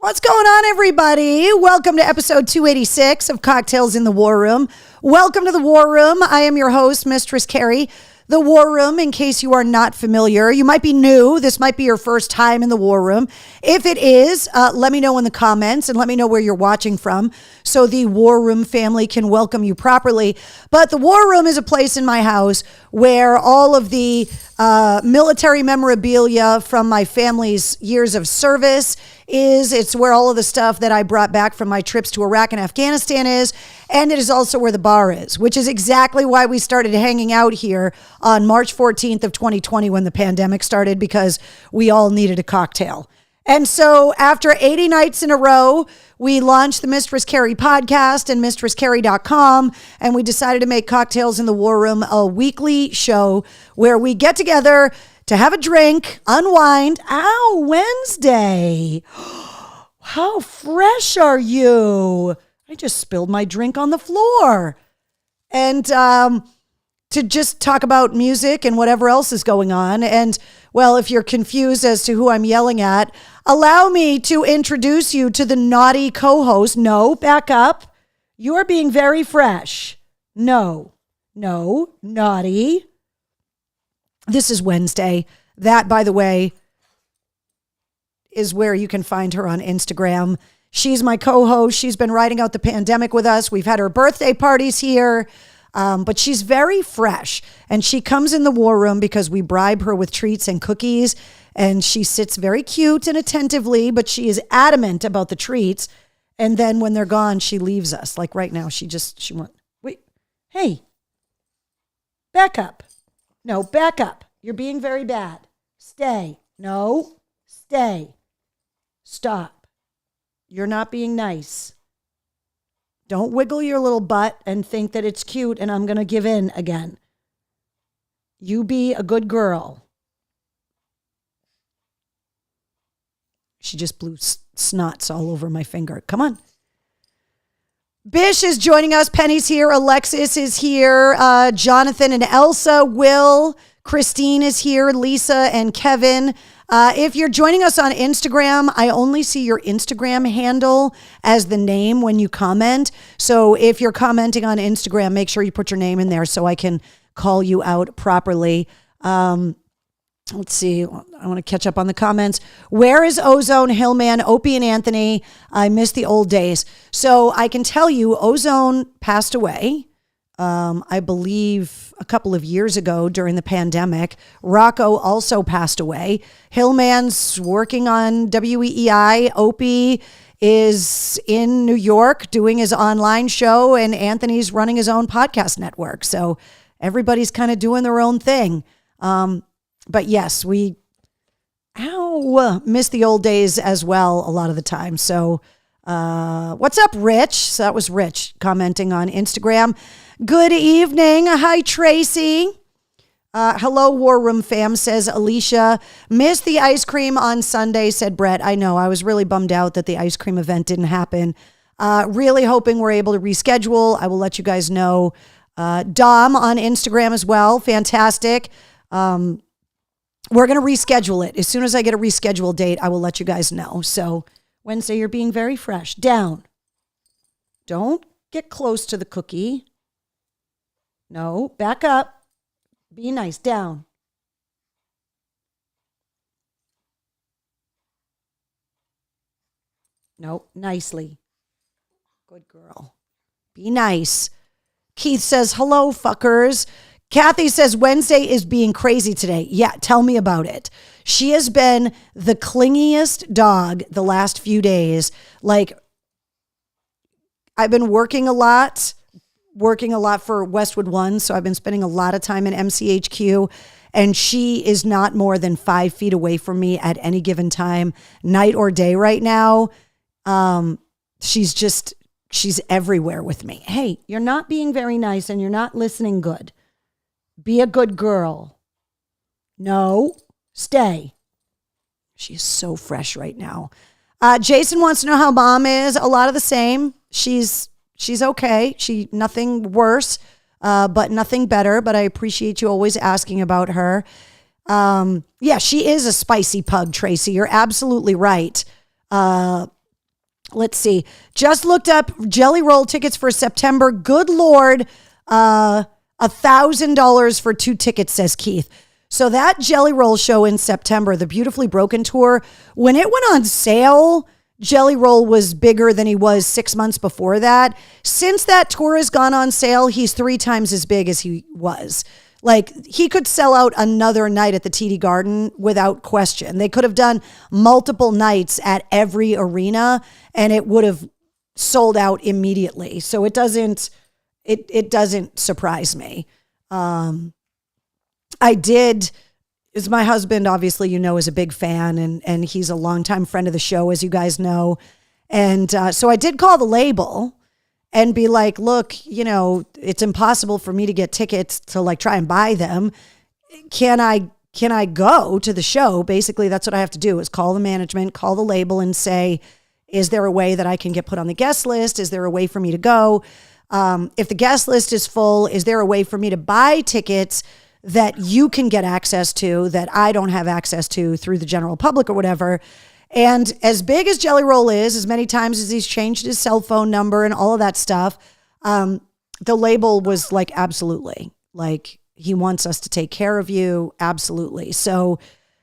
What's going on, everybody? Welcome to episode 286 of Cocktails in the War Room. Welcome to the War Room. I am your host, Mistress Carrie. The War Room, in case you are not familiar, you might be new. This might be your first time in the War Room. If it is, let me know in the comments and let me know where you're watching from so the War Room family can welcome you properly. But the War Room is a place in my house where all of the military memorabilia from my family's years of service is. It's where all of the stuff that I brought back from my trips to Iraq and Afghanistan is. And it is also where the bar is, which is exactly why we started hanging out here on March 14th of 2020 when the pandemic started, because we all needed a cocktail. And so after 80 nights in a row, we launched the Mistress Carrie podcast and mistresscarrie.com, and we decided to make Cocktails in the War Room a weekly show where we get together to have a drink, unwind. Ow, Wednesday. How fresh are you? I just spilled my drink on the floor. And to just talk about music and whatever else is going on. And, well, if you're confused as to who I'm yelling at, allow me to introduce you to the naughty co-host. No, back up. You are being very fresh. No, naughty. This is Wednesday. That, by the way, is where you can find her on Instagram. She's my co-host. She's been riding out the pandemic with us. We've had her birthday parties here, but she's very fresh. And she comes in the War Room because we bribe her with treats and cookies. And she sits very cute and attentively, but she is adamant about the treats. And then when they're gone, she leaves us. Like right now, she went, wait, hey, back up. No, back up. You're being very bad. Stay. No, stay. Stop. You're not being nice. Don't wiggle your little butt and think that it's cute and I'm going to give in again. You be a good girl. She just blew snots all over my finger. Come on. Bish is joining us. Penny's here. Alexis is here. Jonathan and Elsa. Will. Christine is here. Lisa and Kevin. If you're joining us on Instagram, I only see your Instagram handle as the name when you comment. So if you're commenting on Instagram, make sure you put your name in there so I can call you out properly. Let's see. I want to catch up on the comments. Where is Ozone, Hillman, Opie, and Anthony? I miss the old days. So I can tell you Ozone passed away. I believe a couple of years ago during the pandemic. Rocco also passed away. Hillman's working on WEEI. Opie is in New York doing his online show, and Anthony's running his own podcast network. So everybody's kind of doing their own thing. But yes, we miss the old days as well a lot of the time. So what's up, Rich? So that was Rich commenting on Instagram. Good evening. Hi, Tracy. Hello, War Room fam, says Alicia. Missed the ice cream on Sunday, said Brett. I know. I was really bummed out that the ice cream event didn't happen. Really hoping we're able to reschedule. I will let you guys know. Dom on Instagram as well. Fantastic. We're going to reschedule it. As soon as I get a reschedule date, I will let you guys know. So Wednesday, you're being very fresh. Down. Don't get close to the cookie. No, back up. Be nice. Down. No, nicely. Good girl. Be nice. Keith says, hello, fuckers. Kathy says, Wednesday is being crazy today. Yeah, tell me about it. She has been the clingiest dog the last few days. Like, I've been working a lot for Westwood One, so I've been spending a lot of time in MCHQ, and she is not more than 5 feet away from me at any given time, night or day right now. She's everywhere with me. Hey, you're not being very nice and you're not listening good. Be a good girl. No, stay. She is so fresh right now. Jason wants to know how mom is. A lot of the same. She's okay. Nothing worse, but nothing better. But I appreciate you always asking about her. Yeah, she is a spicy pug, Tracy. You're absolutely right. Let's see. Just looked up Jelly Roll tickets for September. Good Lord. $1,000 for 2 tickets, says Keith. So that Jelly Roll show in September, the Beautifully Broken tour, when it went on sale, Jelly Roll was bigger than he was 6 months before that. Since that tour has gone on sale, he's 3 times as big as he was. Like, he could sell out another night at the TD Garden without question. They could have done multiple nights at every arena and it would have sold out immediately. So it doesn't surprise me. I did, as my husband, obviously, is a big fan and he's a longtime friend of the show, as you guys know. And so I did call the label and be like, look, it's impossible for me to get tickets to like try and buy them. Can I go to the show? Basically, that's what I have to do is call the management, call the label and say, is there a way that I can get put on the guest list? Is there a way for me to go? If the guest list is full, is there a way for me to buy tickets that you can get access to that I don't have access to through the general public or whatever? And as big as Jelly Roll is, as many times as he's changed his cell phone number and all of that stuff, the label was like, absolutely. Like, he wants us to take care of you. Absolutely. So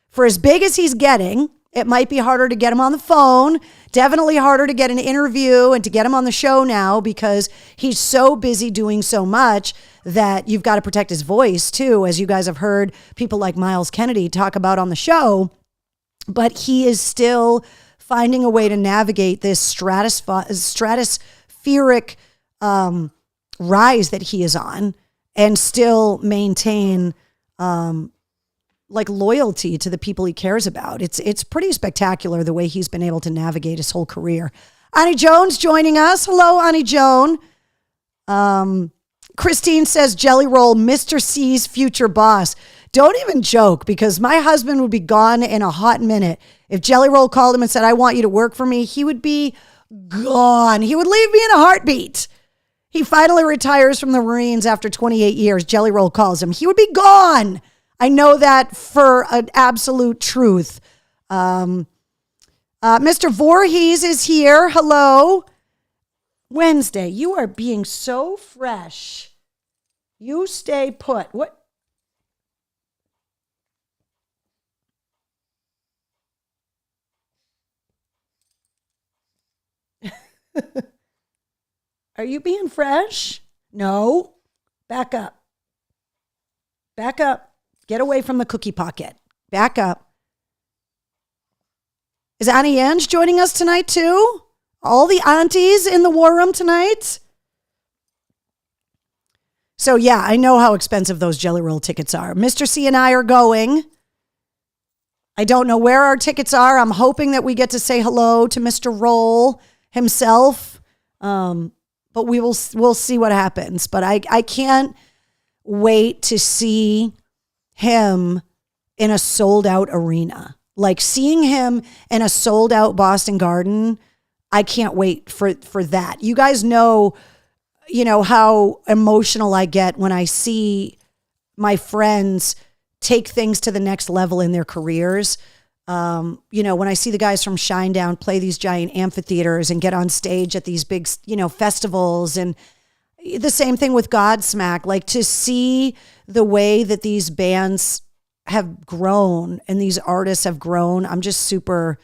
for as big as he's getting, it might be harder to get him on the phone, definitely harder to get an interview and to get him on the show now because he's so busy doing so much that you've got to protect his voice too, as you guys have heard people like Miles Kennedy talk about on the show. But he is still finding a way to navigate this stratospheric rise that he is on and still maintain like loyalty to the people he cares about. It's pretty spectacular the way he's been able to navigate his whole career. Annie Jones joining us. Hello, Annie Joan. Christine says Jelly Roll, Mr. C's future boss. Don't even joke because my husband would be gone in a hot minute. If Jelly Roll called him and said, I want you to work for me, he would be gone. He would leave me in a heartbeat. He finally retires from the Marines after 28 years. Jelly Roll calls him. He would be gone. I know that for an absolute truth. Mr. Voorhees is here. Hello. Wednesday, you are being so fresh. You stay put. What? Are you being fresh? No. Back up. Back up. Get away from the cookie pocket. Back up. Is Annie Ange joining us tonight too? All the aunties in the war room tonight? So yeah, I know how expensive those Jelly Roll tickets are. Mr. C and I are going. I don't know where our tickets are. I'm hoping that we get to say hello to Mr. Roll himself. But we'll see what happens. But I can't wait to see him in a sold out arena. Like seeing him in a sold out Boston Garden, I can't wait for that. You guys know how emotional I get when I see my friends take things to the next level in their careers. When I see the guys from Shinedown play these giant amphitheaters and get on stage at these big, festivals, and the same thing with Godsmack, like to see the way that these bands have grown and these artists have grown. I'm just super,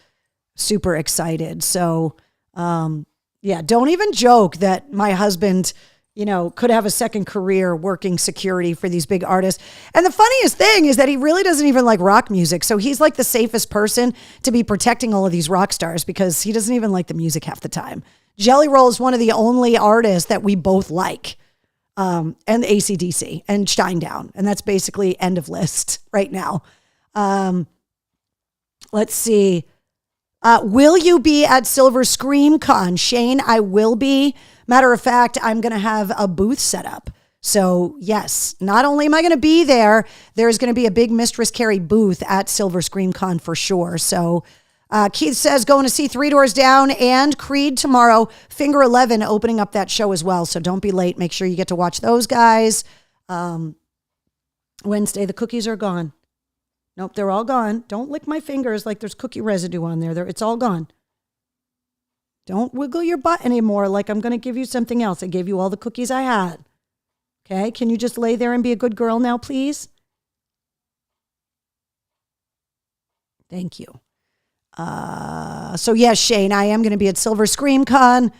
super excited. So, don't even joke that my husband, could have a second career working security for these big artists. And the funniest thing is that he really doesn't even like rock music. So he's like the safest person to be protecting all of these rock stars because he doesn't even like the music half the time. Jelly Roll is one of the only artists that we both like. And AC/DC and Shinedown. And that's basically end of list right now. Let's see. Will you be at Silver Scream Con? Shane, I will be. Matter of fact, I'm going to have a booth set up. So yes, not only am I going to be there, there's going to be a big Mistress Carrie booth at Silver Scream Con for sure. So Keith says going to see Three Doors Down and Creed tomorrow. Finger 11 opening up that show as well. So don't be late. Make sure you get to watch those guys. Wednesday, the cookies are gone. Nope, they're all gone. Don't lick my fingers like there's cookie residue on there. It's all gone. Don't wiggle your butt anymore like I'm going to give you something else. I gave you all the cookies I had. Okay, can you just lay there and be a good girl now, please? Thank you. So yes, Shane, I am going to be at Silver Scream Con.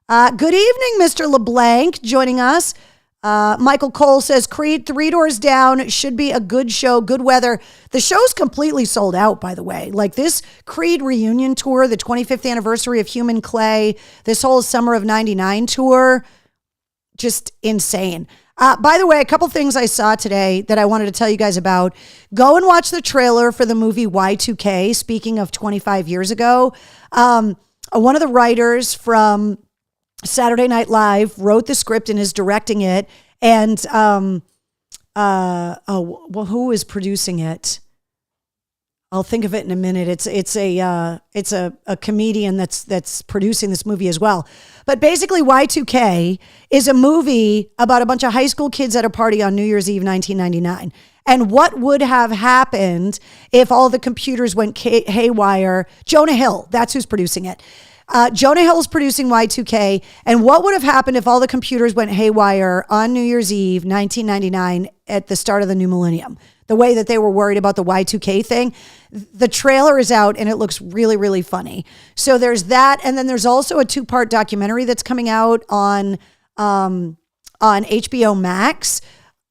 Good evening, Mr. LeBlanc, joining us. Michael Cole says, Creed, Three Doors Down should be a good show, good weather. The show's completely sold out, by the way. Like this Creed reunion tour, the 25th anniversary of Human Clay, this whole Summer of 99 tour, just insane. By the way, a couple things I saw today that I wanted to tell you guys about. Go and watch the trailer for the movie Y2K, speaking of 25 years ago. One of the writers from Saturday Night Live wrote the script and is directing it. And, who is producing it? I'll think of it in a minute. It's a comedian that's producing this movie as well. But basically, Y2K is a movie about a bunch of high school kids at a party on New Year's Eve, 1999. And what would have happened if all the computers went haywire? Jonah Hill, that's who's producing it. Jonah Hill is producing Y2K. And what would have happened if all the computers went haywire on New Year's Eve, 1999, at the start of the new millennium? The way that they were worried about the Y2K thing. The trailer is out and it looks really, really funny. So there's that. And then there's also a 2-part documentary that's coming out on HBO Max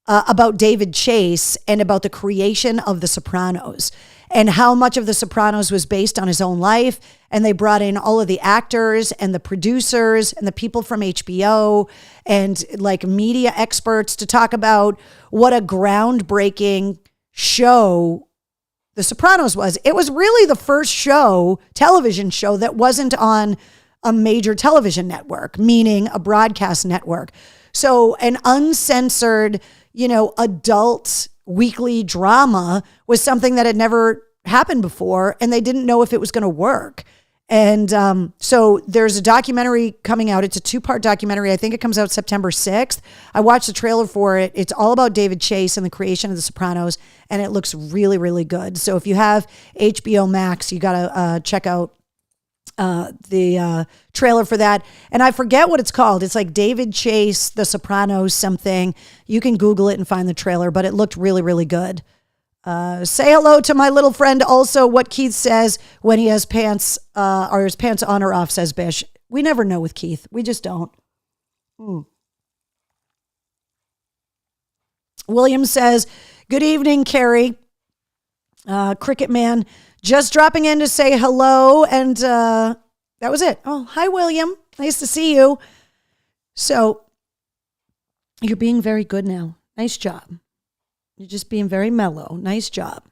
about David Chase and about the creation of The Sopranos and how much of The Sopranos was based on his own life. And they brought in all of the actors and the producers and the people from HBO and like media experts to talk about what a groundbreaking show The Sopranos was. It was really the first television show that wasn't on a major television network, meaning a broadcast network. So an uncensored, adult weekly drama was something that had never happened before, and they didn't know if it was going to work. And so there's a documentary coming out. It's a 2-part documentary. I think it comes out September 6th. I watched the trailer for it. It's all about David Chase and the creation of The Sopranos, and it looks really, really good. So if you have HBO Max, you got to check out the trailer for that. And I forget what it's called. It's like David Chase, The Sopranos something. You can Google it and find the trailer, but it looked really, really good. Say hello to my little friend also, what Keith says when he has pants, or his pants on or off, says Bish. We never know with Keith. We just don't. William says, good evening, Carrie. Cricket Man, just dropping in to say hello. And that was it. Oh, hi, William. Nice to see you. So you're being very good now. Nice job. You're just being very mellow. Nice job.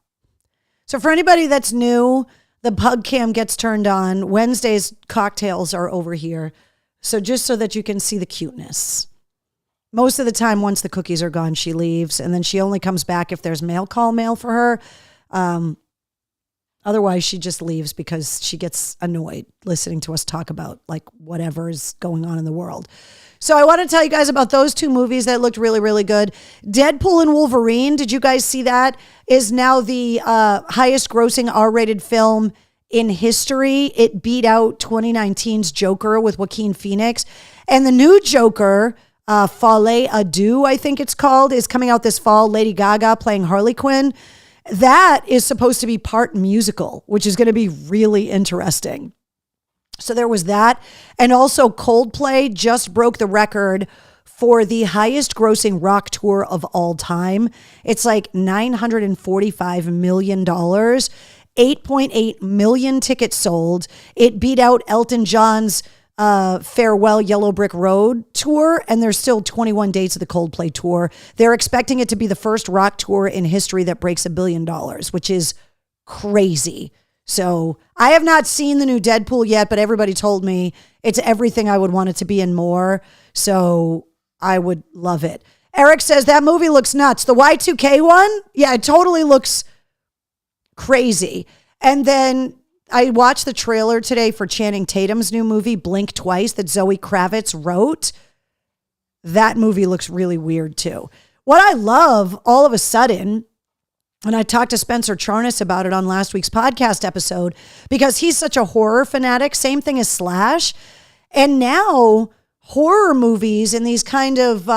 So for anybody that's new, the pug cam gets turned on. Wednesday's cocktails are over here. So just so that you can see the cuteness. Most of the time, once the cookies are gone, she leaves. And then she only comes back if there's mail for her. Otherwise, she just leaves because she gets annoyed listening to us talk about like whatever is going on in the world. So I want to tell you guys about those 2 movies that looked really, really good. Deadpool and Wolverine, did you guys see that? Is now the highest grossing R-rated film in history. It beat out 2019's Joker with Joaquin Phoenix. And the new Joker, Folie à Deux, I think it's called, is coming out this fall. Lady Gaga playing Harley Quinn. That is supposed to be part musical, which is going to be really interesting. So there was that. And also Coldplay just broke the record for the highest grossing rock tour of all time. It's like $945 million, 8.8 million tickets sold. It beat out Elton John's Farewell Yellow Brick Road tour, and there's still 21 dates of the Coldplay tour. They're expecting it to be the first rock tour in history that breaks $1 billion, which is crazy. So I have not seen the new Deadpool yet, but everybody told me it's everything I would want it to be and more. So I would love it. Eric says that movie looks nuts. The Y2K one? Yeah, it totally looks crazy. And then I watched the trailer today for Channing Tatum's new movie, Blink Twice, that Zoe Kravitz wrote. That movie looks really weird too. What I love all of a sudden And I talked to Spencer Charnas about it on last week's podcast episode because he's such a horror fanatic. Same thing as Slash. And now horror movies and these kind of,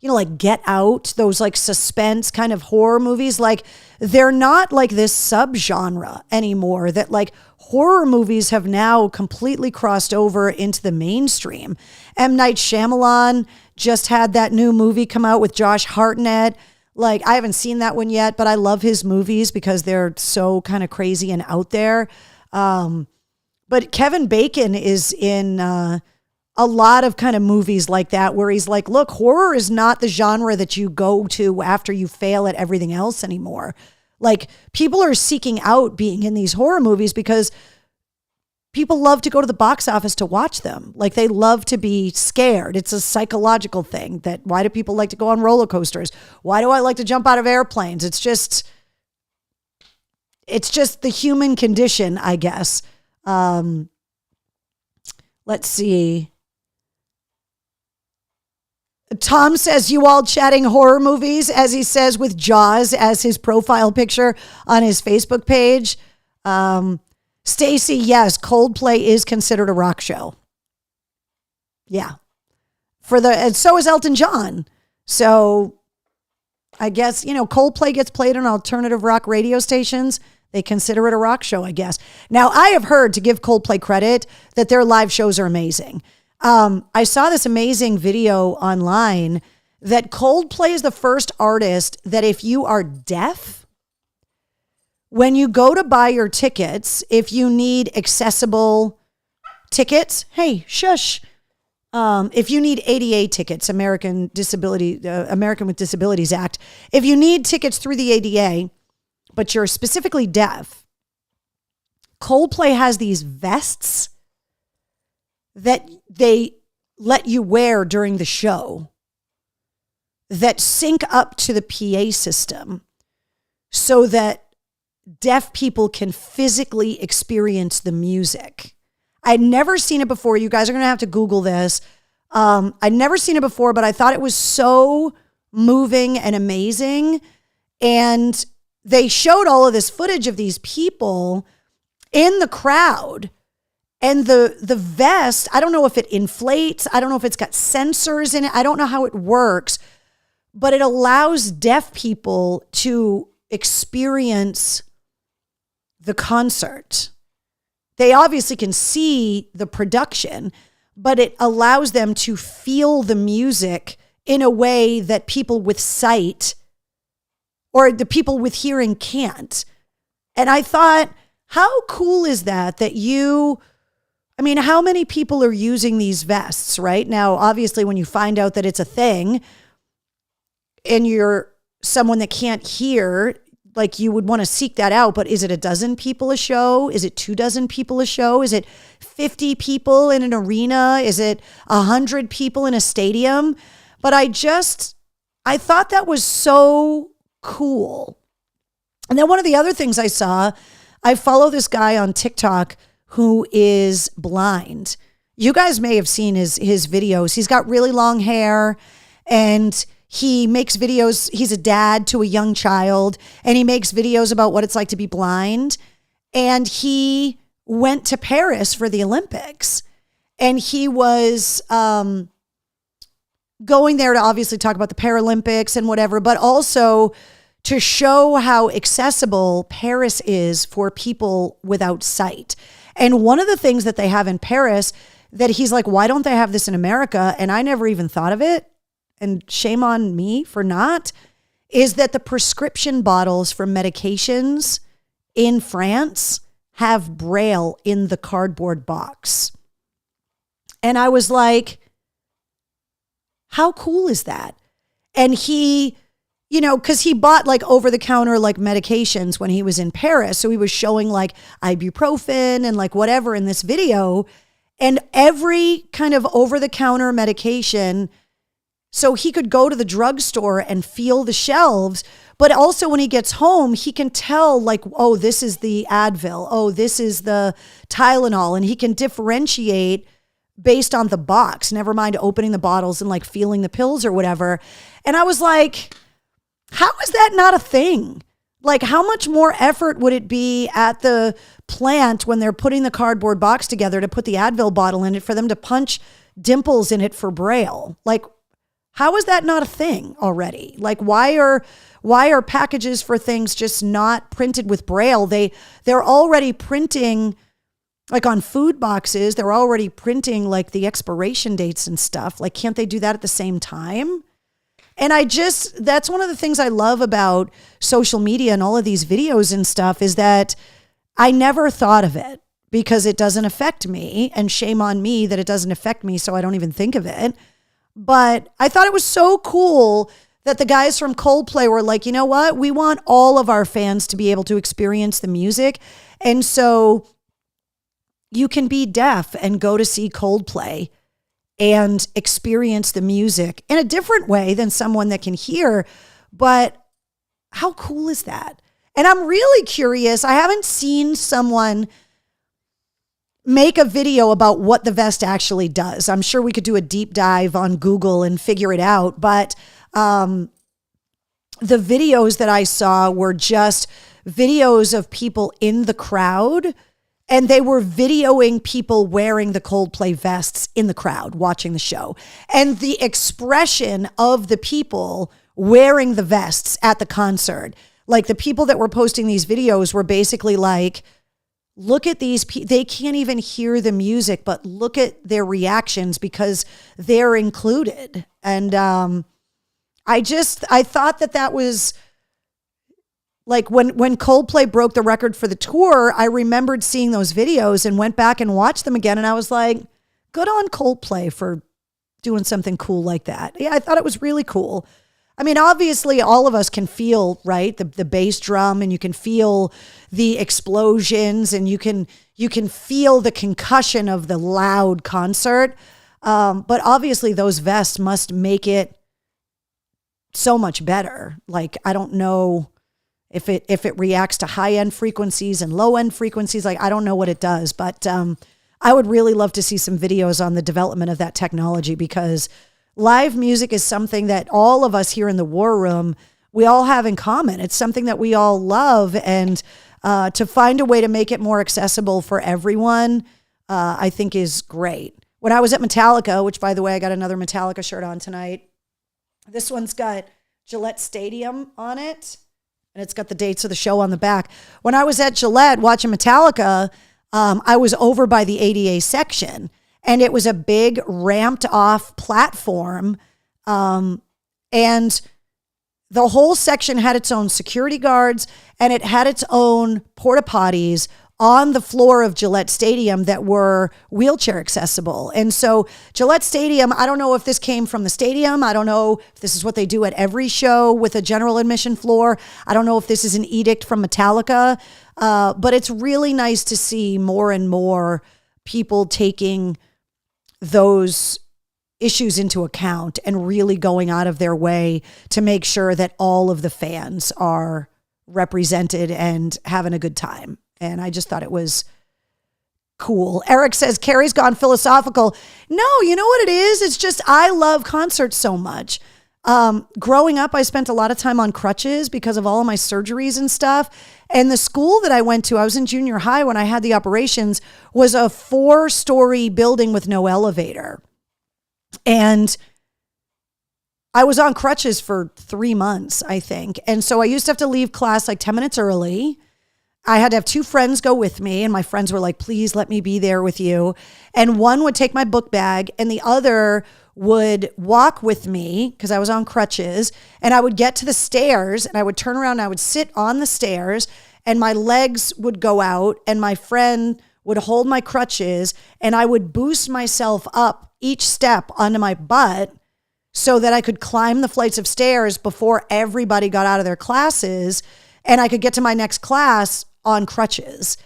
like Get Out, those like suspense kind of horror movies, like they're not like this subgenre anymore, that like horror movies have now completely crossed over into the mainstream. M. Night Shyamalan just had that new movie come out with Josh Hartnett. Like, I haven't seen that one yet, but I love his movies because they're so kind of crazy and out there. But Kevin Bacon is in a lot of kind of movies like that where he's like, look, horror is not the genre that you go to after you fail at everything else anymore. Like, people are seeking out being in these horror movies because people love to go to the box office to watch them. Like, they love to be scared. It's a psychological thing. That why do people like to go on roller coasters? Why do I like to jump out of airplanes? It's just the human condition, I guess. Let's see. Tom says, you all chatting horror movies, as he says, with Jaws as his profile picture on his Facebook page. Stacy, yes, Coldplay is considered a rock show. Yeah. And so is Elton John. So I guess, Coldplay gets played on alternative rock radio stations. They consider it a rock show, I guess. Now, I have heard, to give Coldplay credit, that their live shows are amazing. I saw this amazing video online that Coldplay is the first artist that if you are deaf, when you go to buy your tickets, if you need accessible tickets, hey, shush. If you need ADA tickets, American with Disabilities Act, if you need tickets through the ADA, but you're specifically deaf, Coldplay has these vests that they let you wear during the show that sync up to the PA system so that deaf people can physically experience the music. I'd never seen it before. You guys are going to have to Google this. I'd never seen it before, but I thought it was so moving and amazing. And they showed all of this footage of these people in the crowd. And the vest, I don't know if it inflates. I don't know if it's got sensors in it. I don't know how it works. But it allows deaf people to experience the concert. They obviously can see the production, but it allows them to feel the music in a way that people with sight or the people with hearing can't. And I thought, how cool is that how many people are using these vests right now? Obviously, when you find out that it's a thing and you're someone that can't hear, like, you would want to seek that out. But is it 12 people a show? Is it 24 people a show? Is it 50 people in an arena? Is it 100 people in a stadium? But I thought that was so cool. And then one of the other things I saw, I follow this guy on TikTok who is blind. You guys may have seen his videos. He's got really long hair and he makes videos. He's a dad to a young child and he makes videos about what it's like to be blind. And he went to Paris for the Olympics and he was going there to obviously talk about the Paralympics and whatever, but also to show how accessible Paris is for people without sight. And one of the things that they have in Paris that he's like, why don't they have this in America? And I never even thought of it, and shame on me for not, is that the prescription bottles for medications in France have Braille in the cardboard box. And I was like, how cool is that? And he, because he bought like over-the-counter like medications when he was in Paris. So he was showing like ibuprofen and like whatever in this video. And every kind of over-the-counter medication, so he could go to the drugstore and feel the shelves. But also when he gets home, he can tell like, oh, this is the Advil. Oh, this is the Tylenol. And he can differentiate based on the box, never mind opening the bottles and like feeling the pills or whatever. And I was like, how is that not a thing? Like, how much more effort would it be at the plant when they're putting the cardboard box together to put the Advil bottle in it for them to punch dimples in it for Braille? Like, how is that not a thing already? Like, why are packages for things just not printed with Braille? They're already printing, like on food boxes, they're already printing like the expiration dates and stuff. Like, can't they do that at the same time? And that's one of the things I love about social media and all of these videos and stuff is that I never thought of it because it doesn't affect me, and shame on me that it doesn't affect me. So I don't even think of it. But I thought it was so cool that the guys from Coldplay were like, you know what? We want all of our fans to be able to experience the music. And so you can be deaf and go to see Coldplay and experience the music in a different way than someone that can hear. But how cool is that? And I'm really curious. I haven't seen someone make a video about what the vest actually does. I'm sure we could do a deep dive on Google and figure it out. But the videos that I saw were just videos of people in the crowd. And they were videoing people wearing the Coldplay vests in the crowd watching the show. And the expression of the people wearing the vests at the concert, like the people that were posting these videos were basically like, look at these people. They can't even hear the music, but look at their reactions because they're included. And I thought that was... Like when Coldplay broke the record for the tour, I remembered seeing those videos and went back and watched them again. And I was like, good on Coldplay for doing something cool like that. Yeah, I thought it was really cool. I mean, obviously all of us can feel, right, the bass drum, and you can feel the explosions, and you can feel the concussion of the loud concert. But obviously those vests must make it so much better. Like, I don't know if it reacts to high-end frequencies and low-end frequencies. Like, I don't know what it does, but I would really love to see some videos on the development of that technology, because live music is something that all of us here in the War Room, we all have in common. It's something that we all love, and to find a way to make it more accessible for everyone, I think is great. When I was at Metallica, which, by the way, I got another Metallica shirt on tonight. This one's got Gillette Stadium on it, and it's got the dates of the show on the back. When I was at Gillette watching Metallica, I was over by the ADA section, and it was a big ramped off platform. And the whole section had its own security guards, and it had its own porta potties on the floor of Gillette Stadium that were wheelchair accessible. And so Gillette Stadium, I don't know if this came from the stadium. I don't know if this is what they do at every show with a general admission floor. I don't know if this is an edict from Metallica, but it's really nice to see more and more people taking those issues into account and really going out of their way to make sure that all of the fans are represented and having a good time. And I just thought it was cool. Eric says, Carrie's gone philosophical. No, you know what it is? It's just, I love concerts so much. Growing up, I spent a lot of time on crutches because of all of my surgeries and stuff. And the school that I went to, I was in junior high when I had the operations, was a 4-story building with no elevator. And I was on crutches for 3 months, I think. And so I used to have to leave class like 10 minutes early. I had to have 2 friends go with me, and my friends were like, please let me be there with you. And one would take my book bag, and the other would walk with me because I was on crutches, and I would get to the stairs, and I would turn around, and I would sit on the stairs, and my legs would go out, and my friend would hold my crutches, and I would boost myself up each step onto my butt so that I could climb the flights of stairs before everybody got out of their classes, and I could get to my next class on crutches.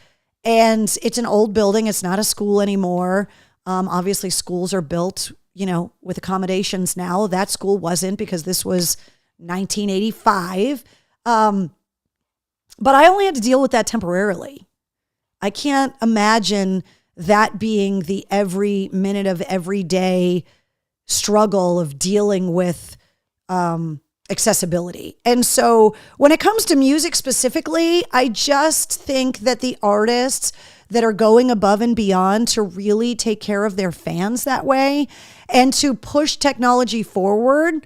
And it's an old building. It's not a school anymore. Obviously schools are built, with accommodations now. That school wasn't, because this was 1985. But I only had to deal with that temporarily. I can't imagine that being the every minute of every day struggle of dealing with accessibility. And so when it comes to music specifically, I just think that the artists that are going above and beyond to really take care of their fans that way and to push technology forward,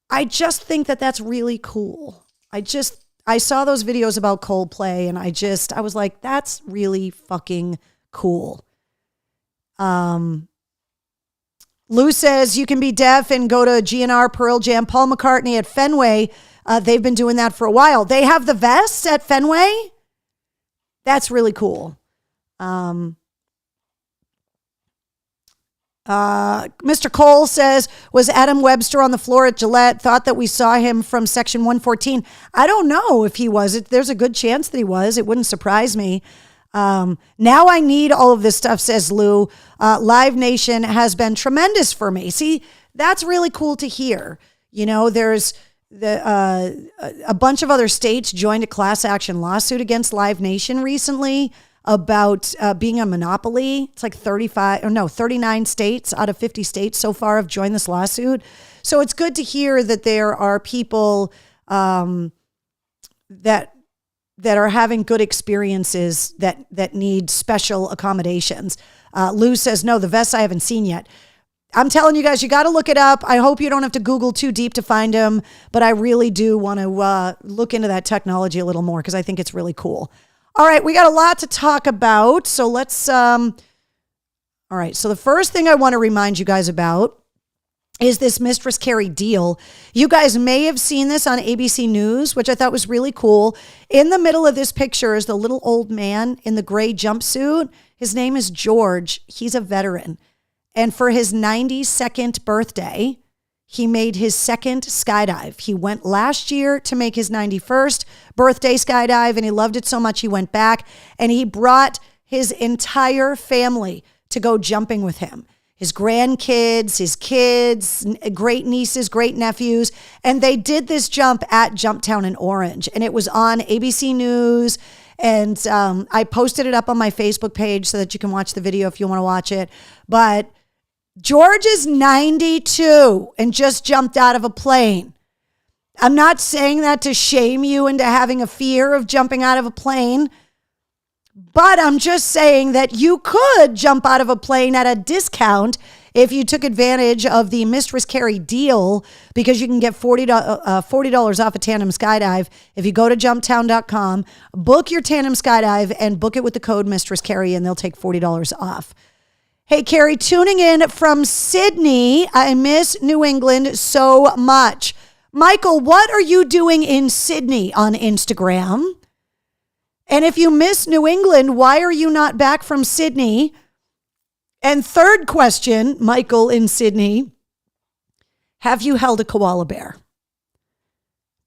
I just think that that's really cool. I saw those videos about Coldplay and I was like, that's really fucking cool. Lou says you can be deaf and go to GNR, Pearl Jam, Paul McCartney at Fenway. They've been doing that for a while. They have the vests at Fenway. That's really cool. Mr. Cole says, was Adam Webster on the floor at Gillette? Thought that we saw him from section 114. I don't know if he was. There's a good chance that he was. It wouldn't surprise me. Now I need all of this stuff, says Lou. Live Nation has been tremendous for me. See, that's really cool to hear. You know, there's a bunch of other states joined a class action lawsuit against Live Nation recently about being a monopoly. It's like 39 states out of 50 states so far have joined this lawsuit. So it's good to hear that there are people that are having good experiences that need special accommodations. Lou says, no, the vests I haven't seen yet. I'm telling you guys, you got to look it up. I hope you don't have to Google too deep to find them, but I really do want to look into that technology a little more because I think it's really cool. All right, we got a lot to talk about, so let's, all right, so the first thing I want to remind you guys about is this Mistress Carrie deal. You guys may have seen this on ABC News, which I thought was really cool. In the middle of this picture is the little old man in the gray jumpsuit. His name is George. He's a veteran. And for his 92nd birthday, he made his second skydive. He went last year to make his 91st birthday skydive, and he loved it so much he went back, and he brought his entire family to go jumping with him. His grandkids, his kids, great nieces, great nephews, and they did this jump at Jumptown in Orange, and it was on ABC News, and I posted it up on my Facebook page so that you can watch the video if you want to watch it, but George is 92 and just jumped out of a plane. I'm not saying that to shame you into having a fear of jumping out of a plane, but I'm just saying that you could jump out of a plane at a discount if you took advantage of the Mistress Carrie deal, because you can get $40 off a tandem skydive if you go to jumptown.com, book your tandem skydive, and book it with the code Mistress Carrie, and they'll take $40 off. Hey, Carrie, tuning in from Sydney. I miss New England so much. Michael, what are you doing in Sydney on Instagram? And if you miss New England, why are you not back from Sydney? And third question, Michael in Sydney, have you held a koala bear?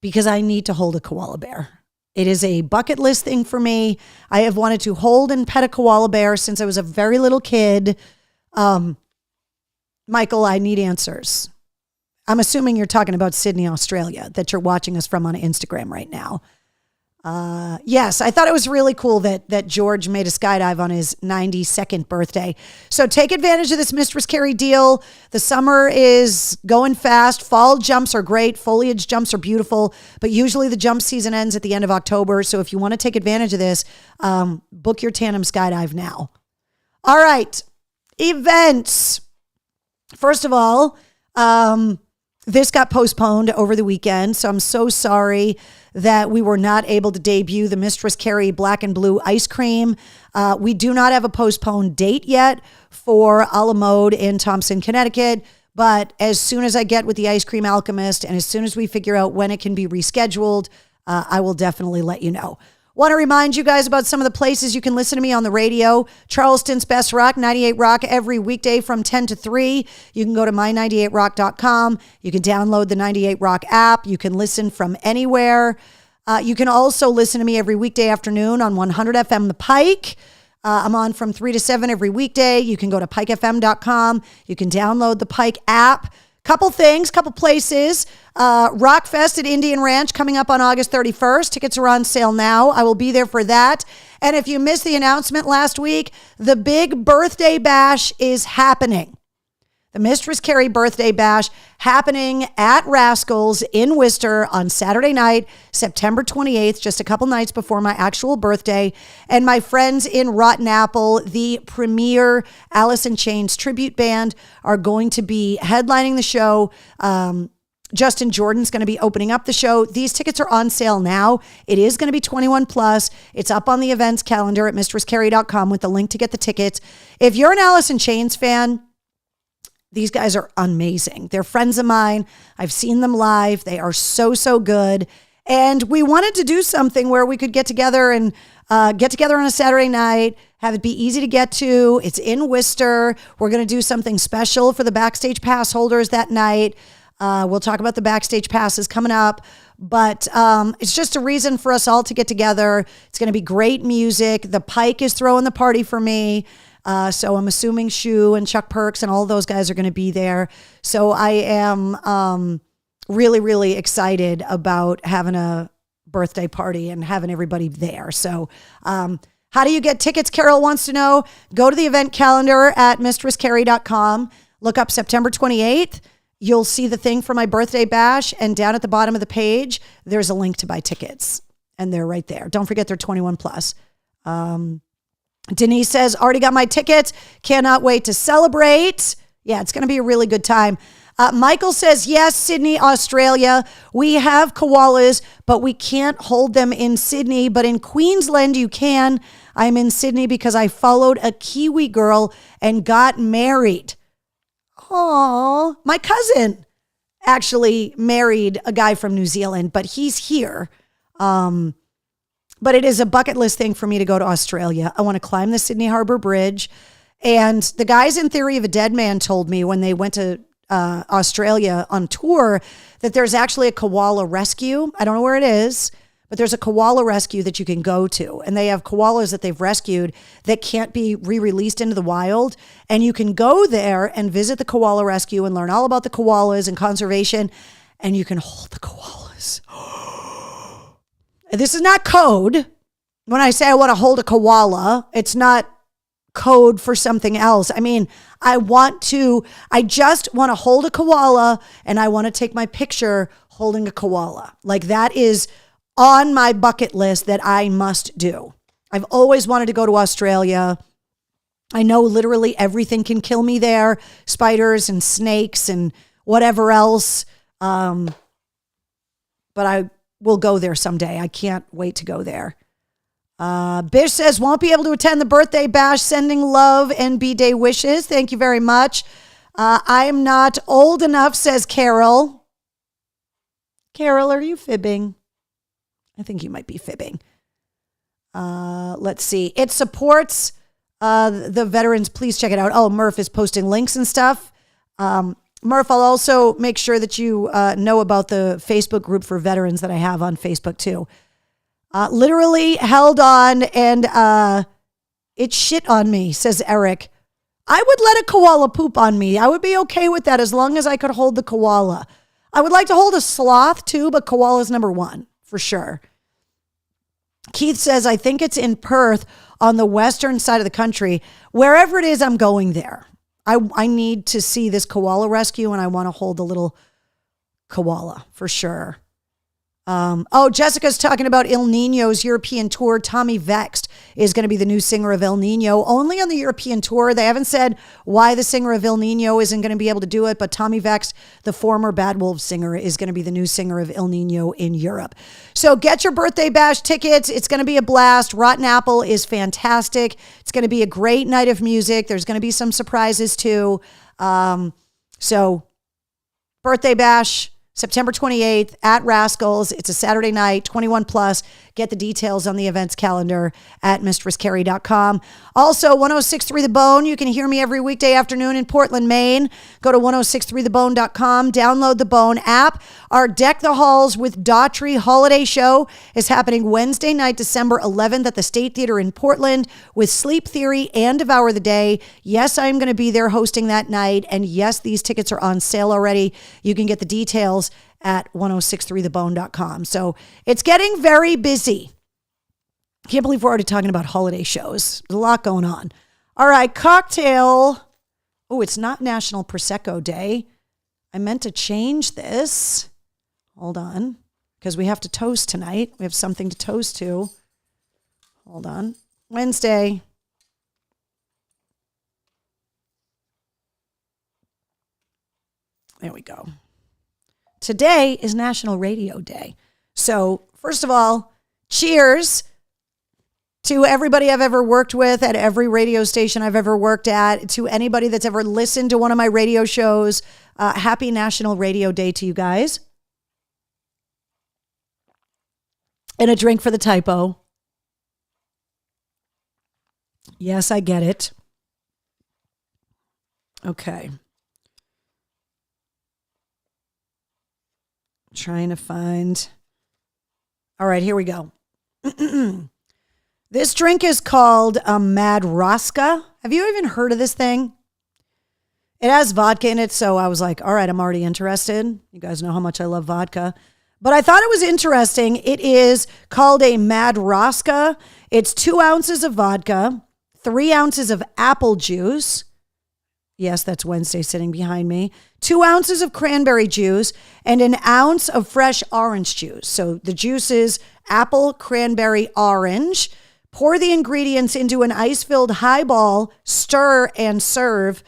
Because I need to hold a koala bear. It is a bucket list thing for me. I have wanted to hold and pet a koala bear since I was a very little kid. Michael, I need answers. I'm assuming you're talking about Sydney, Australia, that you're watching us from on Instagram right now. Yes, I thought it was really cool that George made a skydive on his 92nd birthday. So take advantage of this Mistress Carrie deal. The summer is going fast. Fall jumps are great. Foliage jumps are beautiful, but usually the jump season ends at the end of October. So if you want to take advantage of this, book your tandem skydive now. All right, events. First of all, this got postponed over the weekend, so I'm so sorry that we were not able to debut the Mistress Carrie Black and Blue ice cream. We do not have a postponed date yet for a la mode in Thompson, Connecticut, but as soon as I get with the Ice Cream Alchemist and as soon as we figure out when it can be rescheduled, I will definitely let you know. Want to remind you guys about some of the places you can listen to me on the radio. Charleston's Best Rock, 98 Rock, every weekday from 10 to 3. You can go to my98rock.com. You can download the 98 Rock app. You can listen from anywhere. You can also listen to me every weekday afternoon on 100 FM The Pike. I'm on from 3 to 7 every weekday. You can go to pikefm.com. You can download the Pike app. Couple things, couple places. Rockfest at Indian Ranch coming up on August 31st. Tickets are on sale now. I will be there for that. And if you missed the announcement last week, the big birthday bash is happening. The Mistress Carrie Birthday Bash happening at Rascals in Worcester on Saturday night, September 28th, just a couple nights before my actual birthday. And my friends in Rotten Apple, the premier Alice in Chains tribute band, are going to be headlining the show. Justin Jordan's going to be opening up the show. These tickets are on sale now. It is going to be 21 plus. It's up on the events calendar at mistresscarrie.com with the link to get the tickets. If you're an Alice in Chains fan, these guys are amazing. They're friends of mine. I've seen them live. They are so, so good. And we wanted to do something where we could get together and get together on a Saturday night, have it be easy to get to. It's in Worcester. We're going to do something special for the backstage pass holders that night. We'll talk about the backstage passes coming up, but it's just a reason for us all to get together. It's going to be great music. The Pike is throwing the party for me. So I'm assuming Shu and Chuck Perks and all those guys are going to be there. So I am really, really excited about having a birthday party and having everybody there. So how do you get tickets? Carol wants to know. Go to the event calendar at mistresscarrie.com. Look up September 28th. You'll see the thing for my birthday bash, and down at the bottom of the page, there's a link to buy tickets, and they're right there. Don't forget they're 21 plus. Denise says, already got my tickets. Cannot wait to celebrate. Yeah, it's going to be a really good time. Michael says, yes, Sydney, Australia. We have koalas, but we can't hold them in Sydney. But in Queensland, you can. I'm in Sydney because I followed a Kiwi girl and got married. Oh, my cousin actually married a guy from New Zealand, but he's here. But it is a bucket list thing for me to go to Australia. I want to climb the Sydney Harbour Bridge. And the guys in Theory of a Dead Man told me when they went to Australia on tour that there's actually a koala rescue. I don't know where it is, but there's a koala rescue that you can go to. And they have koalas that they've rescued that can't be re-released into the wild. And you can go there and visit the koala rescue and learn all about the koalas and conservation. And you can hold the koalas. This is not code. When I say I want to hold a koala, it's not code for something else. I mean, I just want to hold a koala and I want to take my picture holding a koala. Like that is on my bucket list that I must do. I've always wanted to go to Australia. I know literally everything can kill me there. Spiders and snakes and whatever else. But I will go there someday. I can't wait to go there. Bish says, won't be able to attend the birthday bash, sending love and B-Day wishes. Thank you very much. I'm not old enough, says Carol. Carol, are you fibbing? I think you might be fibbing. Let's see. It supports the veterans. Please check it out. Oh, Murph is posting links and stuff. Murph, I'll also make sure that you know about the Facebook group for veterans that I have on Facebook too. Literally held on and it shit on me, says Eric. I would let a koala poop on me. I would be okay with that as long as I could hold the koala. I would like to hold a sloth too, but koala's number one for sure. Keith says, I think it's in Perth on the western side of the country. Wherever it is, I'm going there. I need to see this koala rescue and I want to hold a little koala for sure. Jessica's talking about Il Nino's European tour. Tommy Vext is going to be the new singer of Il Nino, only on the European tour. They haven't said why the singer of Il Nino isn't going to be able to do it, but Tommy Vext, the former Bad Wolves singer, is going to be the new singer of Il Nino in Europe. So get your birthday bash tickets. It's going to be a blast. Rotten Apple is fantastic. It's going to be a great night of music. There's going to be some surprises too. So birthday bash, September 28th at Rascals. It's a Saturday night, 21 plus. Get the details on the events calendar at mistresscarrie.com. Also, 106.3 The Bone. You can hear me every weekday afternoon in Portland, Maine. Go to 106.3thebone.com. Download the Bone app. Our Deck the Halls with Daughtry holiday show is happening Wednesday night, December 11th at the State Theater in Portland with Sleep Theory and Devour the Day. Yes, I'm going to be there hosting that night. And yes, these tickets are on sale already. You can get the details at 1063thebone.com. So it's getting very busy. Can't believe we're already talking about holiday shows. There's a lot going on. All right, cocktail Oh, it's not National Prosecco Day. I meant to change this. Hold on, because we have to toast tonight. We have something to toast to. Hold on. Wednesday. There we go. Today is National Radio Day. So, first of all, cheers to everybody I've ever worked with at every radio station I've ever worked at, to anybody that's ever listened to one of my radio shows. Happy National Radio Day to you guys. And a drink for the typo. Yes, I get it. Okay. Trying to find. All right, here we go. This drink is called a Mad Rosca. Have you even heard of this thing? It has vodka in it, so I was like, all right, I'm already interested. You guys know how much I love vodka. But I thought it was interesting. It is called a Mad Rosca. It's 2 ounces of vodka, 3 ounces of apple juice. Yes, that's Wednesday sitting behind me. 2 ounces of cranberry juice and an ounce of fresh orange juice. So the juice is apple, cranberry, orange. Pour the ingredients into an ice-filled highball, stir, and serve.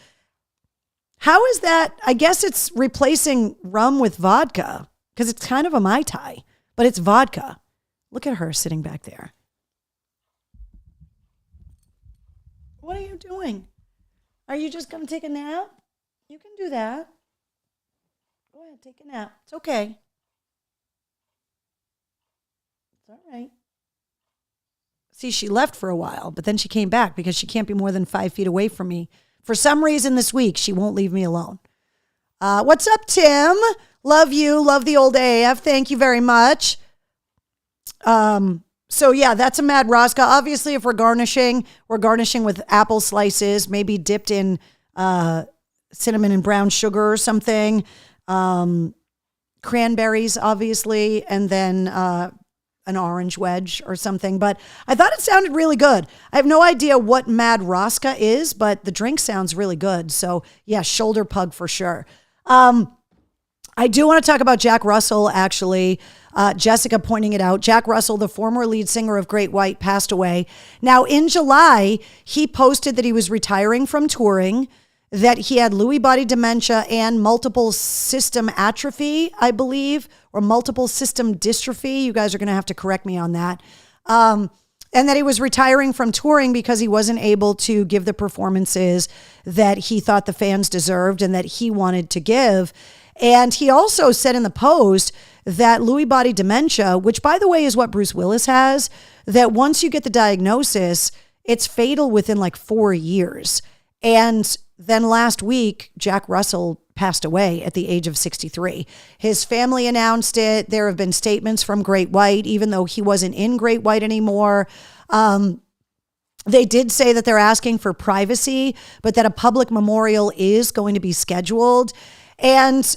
How is that? I guess it's replacing rum with vodka because it's kind of a Mai Tai, but it's vodka. Look at her sitting back there. What are you doing? Are you just going to take a nap? You can do that. Go ahead, take a nap. It's okay. It's all right. See, she left for a while, but then she came back because she can't be more than 5 feet away from me. For some reason this week, she won't leave me alone. What's up, Tim? Love you. Love the old AF. Thank you very much. So yeah, that's a Mad Rosca. Obviously, if we're garnishing with apple slices, maybe dipped in cinnamon and brown sugar or something. Cranberries, obviously, and then an orange wedge or something. But I thought it sounded really good. I have no idea what Mad Rosca is, but the drink sounds really good. So yeah, shoulder pug for sure. I do want to talk about Jack Russell, actually. Jessica pointing it out. Jack Russell, the former lead singer of Great White, passed away. Now, in July, he posted that he was retiring from touring, that he had Lewy body dementia and multiple system atrophy, I believe, or multiple system dystrophy. You guys are going to have to correct me on that. And that he was retiring from touring because he wasn't able to give the performances that he thought the fans deserved and that he wanted to give. And he also said in the post that Lewy body dementia, which by the way is what Bruce Willis has, that once you get the diagnosis, it's fatal within like 4 years. And then last week, Jack Russell passed away at the age of 63. His family announced it. There have been statements from Great White, even though he wasn't in Great White anymore. They did say that they're asking for privacy, but that a public memorial is going to be scheduled. And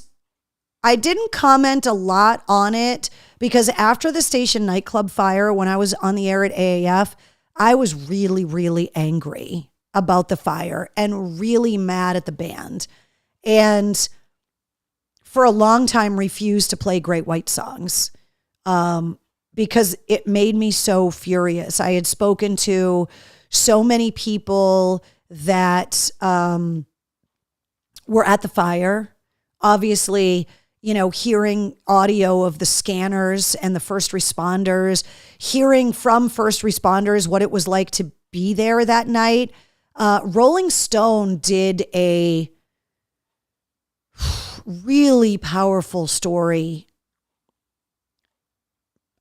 I didn't comment a lot on it because after the station nightclub fire, when I was on the air at AAF, I was really, really angry about the fire and really mad at the band. And for a long time refused to play Great White songs because it made me so furious. I had spoken to so many people that were at the fire. Obviously, you know, hearing audio of the scanners and the first responders, hearing from first responders what it was like to be there that night. Rolling Stone did a really powerful story.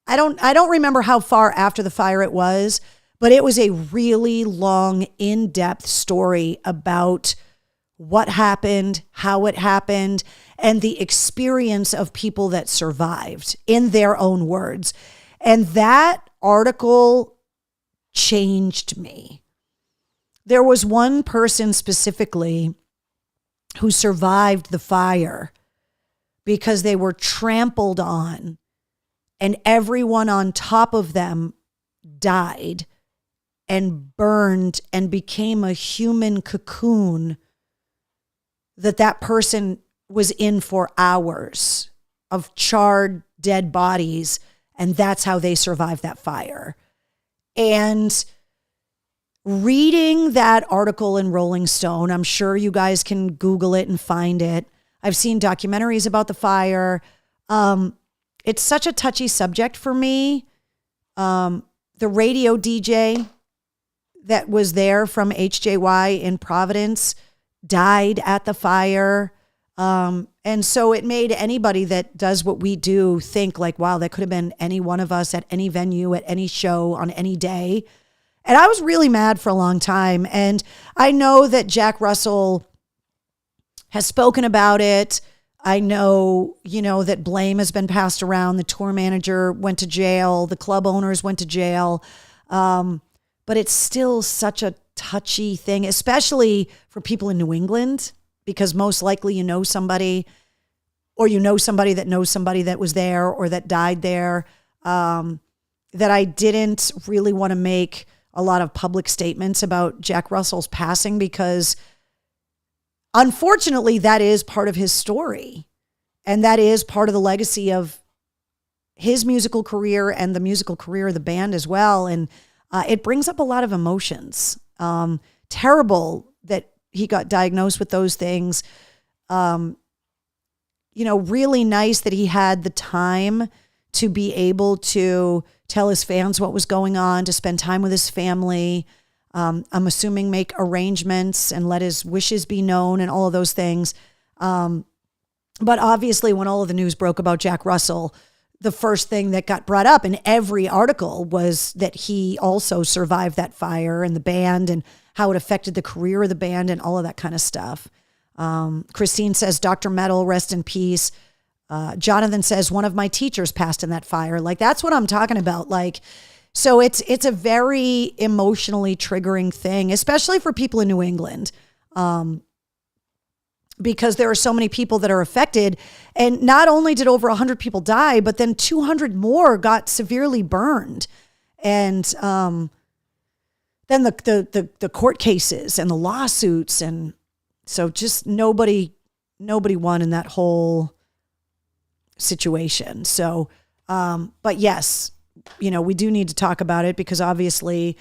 I don't remember how far after the fire it was, but it was a really long, in-depth story about what happened, how it happened, and the experience of people that survived in their own words. And that article changed me. There was one person specifically who survived the fire because they were trampled on and everyone on top of them died and burned and became a human cocoon that person was in for hours of charred, dead bodies, and that's how they survived that fire. And reading that article in Rolling Stone, I'm sure you guys can Google it and find it. I've seen documentaries about the fire. It's such a touchy subject for me. The radio DJ that was there from HJY in Providence died at the fire. And so it made anybody that does what we do think like, wow, that could have been any one of us at any venue, at any show, on any day. And I was really mad for a long time. And I know that Jack Russell has spoken about it. I know, that blame has been passed around. The tour manager went to jail. The club owners went to jail. But it's still such a touchy thing, especially for people in New England, because most likely you know somebody, or you know somebody that knows somebody that was there or that died there, that I didn't really want to make a lot of public statements about Jack Russell's passing, because unfortunately that is part of his story, and that is part of the legacy of his musical career and the musical career of the band as well. And it brings up a lot of emotions. Terrible that he got diagnosed with those things. Really nice that he had the time to be able to tell his fans what was going on, to spend time with his family. I'm assuming make arrangements and let his wishes be known and all of those things. But obviously when all of the news broke about Jack Russell, the first thing that got brought up in every article was that he also survived that fire, and the band, and how it affected the career of the band and all of that kind of stuff. Christine says, Dr. Metal, rest in peace. Jonathan says, one of my teachers passed in that fire. Like, that's what I'm talking about. Like, so it's a very emotionally triggering thing, especially for people in New England, because there are so many people that are affected. And not only did over 100 people die, but then 200 more got severely burned. And then the court cases and the lawsuits. And so just nobody won in that whole situation. So, but yes, we do need to talk about it, because obviously,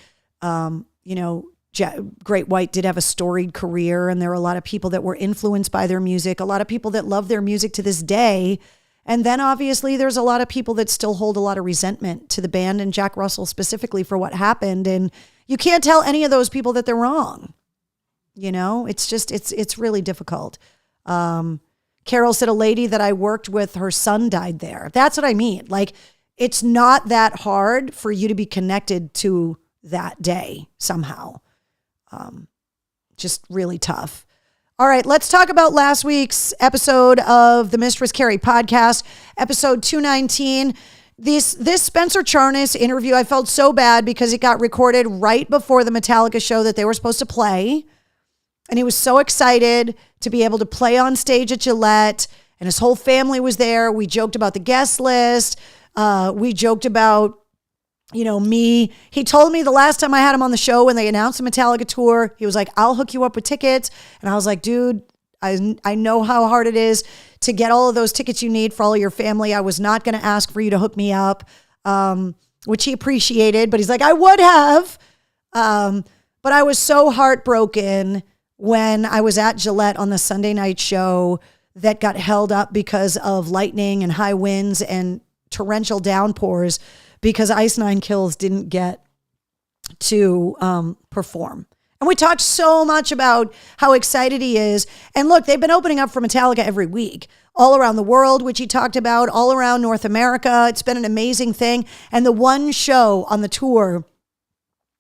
Great White did have a storied career, and there are a lot of people that were influenced by their music, a lot of people that love their music to this day. And then obviously there's a lot of people that still hold a lot of resentment to the band and Jack Russell specifically for what happened. And you can't tell any of those people that they're wrong. It's just, it's really difficult. Carol said, a lady that I worked with, her son died there. That's what I mean. Like, it's not that hard for you to be connected to that day somehow. Just really tough. All right, let's talk about last week's episode of the Mistress Carrie podcast, episode 219. This Spencer Charnas interview, I felt so bad because it got recorded right before the Metallica show that they were supposed to play. And he was so excited to be able to play on stage at Gillette, and his whole family was there. We joked about the guest list. We joked about, me. He told me the last time I had him on the show when they announced the Metallica tour, he was like, I'll hook you up with tickets. And I was like, dude, I know how hard it is to get all of those tickets you need for all of your family. I was not going to ask for you to hook me up, which he appreciated, but he's like, I would have. But I was so heartbroken when I was at Gillette on the Sunday night show that got held up because of lightning and high winds and torrential downpours, because Ice Nine Kills didn't get to perform. And we talked so much about how excited he is. And look, they've been opening up for Metallica every week, all around the world, which he talked about, all around North America. It's been an amazing thing. And the one show on the tour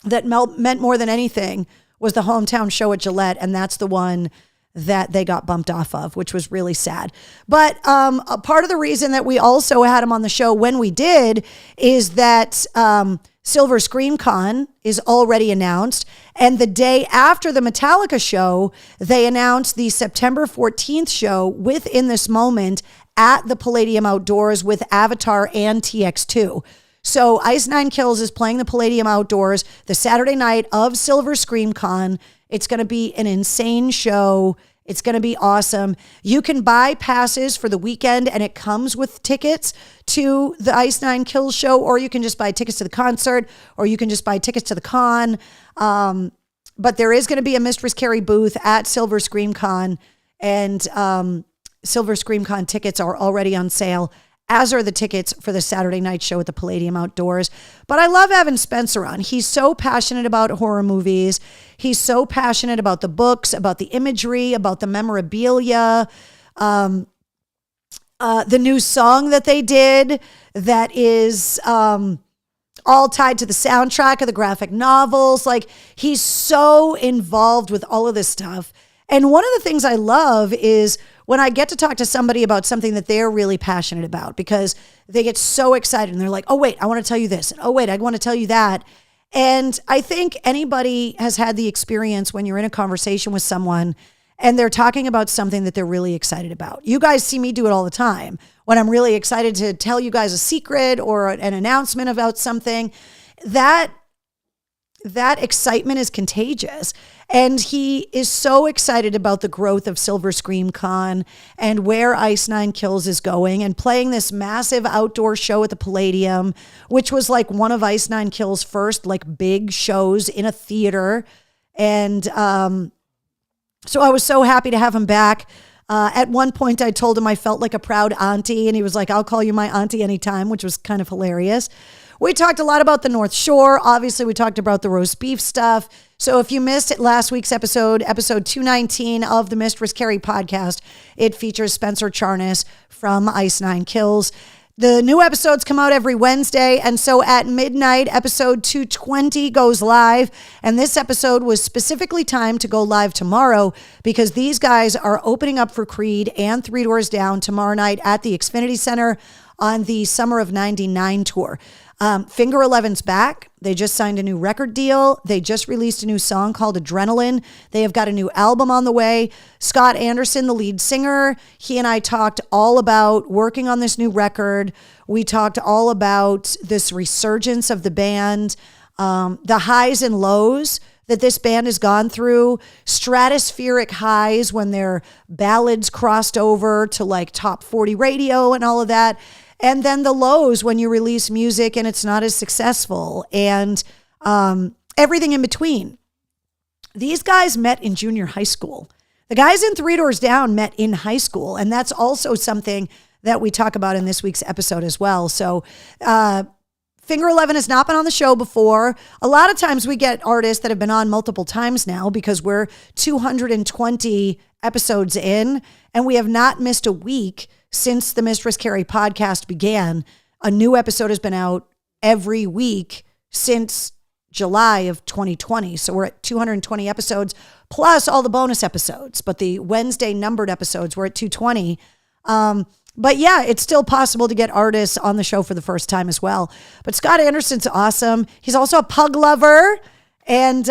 that meant more than anything was the hometown show at Gillette. And that's the one that they got bumped off of, which was really sad. But a part of the reason that we also had him on the show when we did is that Silver Scream Con is already announced. And the day after the Metallica show, they announced the September 14th show within this moment at the Palladium Outdoors with Avatar and TX2. So Ice Nine Kills is playing the Palladium Outdoors the Saturday night of Silver Scream Con. It's going to be an insane show. It's going to be awesome. You can buy passes for the weekend and it comes with tickets to the Ice Nine Kills show, or you can just buy tickets to the concert, or you can just buy tickets to the con. But there is going to be a Mistress Carrie booth at Silver Scream Con, and Silver Scream Con tickets are already on sale, as are the tickets for the Saturday night show at the Palladium Outdoors. But I love having Spencer on. He's so passionate about horror movies. He's so passionate about the books, about the imagery, about the memorabilia. The new song that they did that is all tied to the soundtrack of the graphic novels. Like, he's so involved with all of this stuff. And one of the things I love is when I get to talk to somebody about something that they're really passionate about, because they get so excited and they're like, oh, wait, I want to tell you this. And, oh, wait, I want to tell you that. And I think anybody has had the experience when you're in a conversation with someone and they're talking about something that they're really excited about. You guys see me do it all the time. When I'm really excited to tell you guys a secret or an announcement about something, that excitement is contagious. And he is so excited about the growth of Silver Scream Con and where Ice Nine Kills is going, and playing this massive outdoor show at the Palladium, which was like one of Ice Nine Kills' first like big shows in a theater. And so I was so happy to have him back. At one point I told him I felt like a proud auntie, and he was like, I'll call you my auntie anytime, which was kind of hilarious. We talked a lot about the North Shore. Obviously, we talked about the roast beef stuff. So if you missed last week's episode 219 of the Mistress Carrie podcast, it features Spencer Charnas from Ice Nine Kills. The new episodes come out every Wednesday, and so at midnight, episode 220 goes live, and this episode was specifically timed to go live tomorrow because these guys are opening up for Creed and Three Doors Down tomorrow night at the Xfinity Center on the Summer of '99 tour. Finger Eleven's back. They just signed a new record deal. They just released a new song called Adrenaline. They have got a new album on the way. Scott Anderson, the lead singer, he and I talked all about working on this new record. We talked all about this resurgence of the band, the highs and lows that this band has gone through, stratospheric highs when their ballads crossed over to like top 40 radio and all of that. And then the lows when you release music and it's not as successful, and everything in between. These guys met in junior high school. The guys in Three Doors Down met in high school. And that's also something that we talk about in this week's episode as well. So Finger 11 has not been on the show before. A lot of times we get artists that have been on multiple times now because we're 220 episodes in and we have not missed a week since the Mistress Carrie podcast began. A new episode has been out every week since July of 2020. So we're at 220 episodes plus all the bonus episodes. But the Wednesday numbered episodes, we're at 220. But yeah, it's still possible to get artists on the show for the first time as well. But Scott Anderson's awesome. He's also a pug lover. And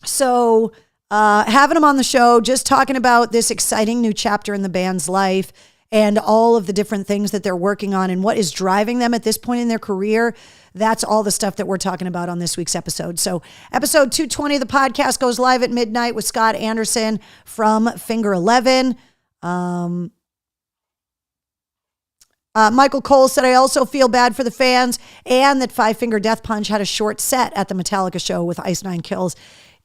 so having him on the show, just talking about this exciting new chapter in the band's life and all of the different things that they're working on and what is driving them at this point in their career. That's all the stuff that we're talking about on this week's episode. So episode 220 of the podcast goes live at midnight with Scott Anderson from Finger 11. Michael Cole said, I also feel bad for the fans and that Five Finger Death Punch had a short set at the Metallica show with Ice Nine Kills.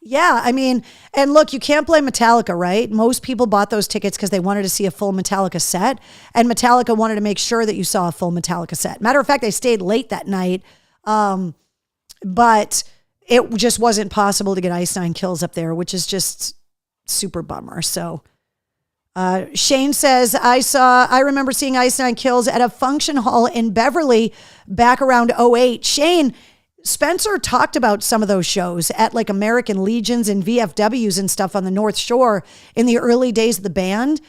Yeah, I mean, and look, you can't blame Metallica, right? Most people bought those tickets because they wanted to see a full Metallica set, and Metallica wanted to make sure that you saw a full Metallica set. Matter of fact, they stayed late that night, but it just wasn't possible to get Ice Nine Kills up there, which is just super bummer. So Shane says, I remember seeing Ice Nine Kills at a function hall in Beverly back around 2008. Shane, Spencer talked about some of those shows at like American Legions and VFWs and stuff on the North Shore in the early days of the band.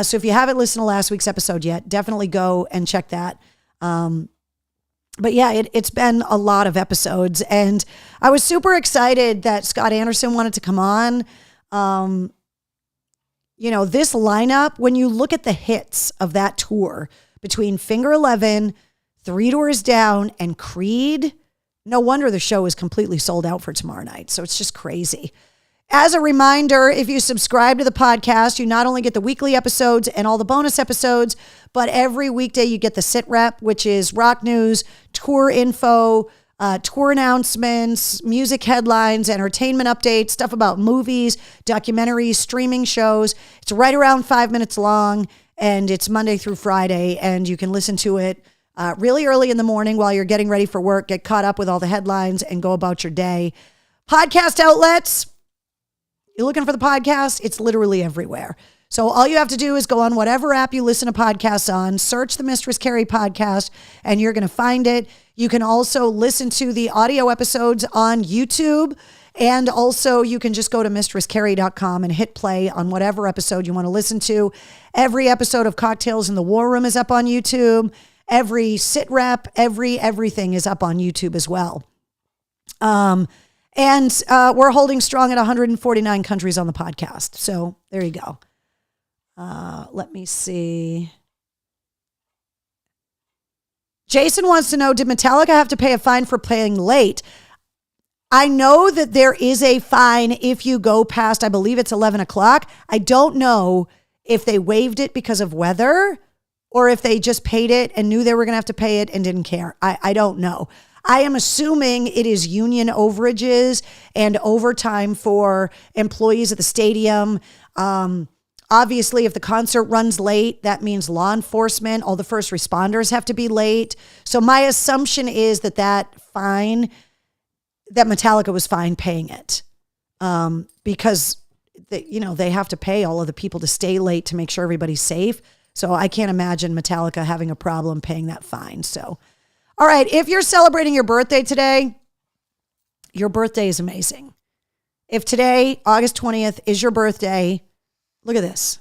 So if you haven't listened to last week's episode yet, definitely go and check that. But yeah, it's been a lot of episodes, and I was super excited that Scott Anderson wanted to come on. You know, this lineup, when you look at the hits of that tour between Finger 11, Three Doors Down, and Creed, no wonder the show is completely sold out for tomorrow night. So it's just crazy. As a reminder, if you subscribe to the podcast, you not only get the weekly episodes and all the bonus episodes, but every weekday you get the Sit Rep, which is rock news, tour info, tour announcements, music headlines, entertainment updates, stuff about movies, documentaries, streaming shows. It's right around 5 minutes long, and it's Monday through Friday, and you can listen to it really early in the morning while you're getting ready for work, get caught up with all the headlines, and go about your day. Podcast outlets. You're looking for the podcast? It's literally everywhere. So all you have to do is go on whatever app you listen to podcasts on, search the Mistress Carrie podcast, and you're going to find it. You can also listen to the audio episodes on YouTube, and also you can just go to mistresscarrie.com and hit play on whatever episode you want to listen to. Every episode of Cocktails in the War Room is up on YouTube. Every sit rep, everything is up on YouTube as well. And we're holding strong at 149 countries on the podcast. So there you go. Let me see. Jason wants to know, did Metallica have to pay a fine for playing late? I know that there is a fine if you go past, I believe it's 11 o'clock. I don't know if they waived it because of weather or if they just paid it and knew they were going to have to pay it and didn't care. I don't know. I am assuming it is union overages and overtime for employees at the stadium. Obviously, if the concert runs late, that means law enforcement, all the first responders have to be late. So my assumption is that fine, that Metallica was fine paying it because they have to pay all of the people to stay late to make sure everybody's safe. So I can't imagine Metallica having a problem paying that fine. So, all right, if you're celebrating your birthday today, your birthday is amazing. If today, August 20th, is your birthday, look at this.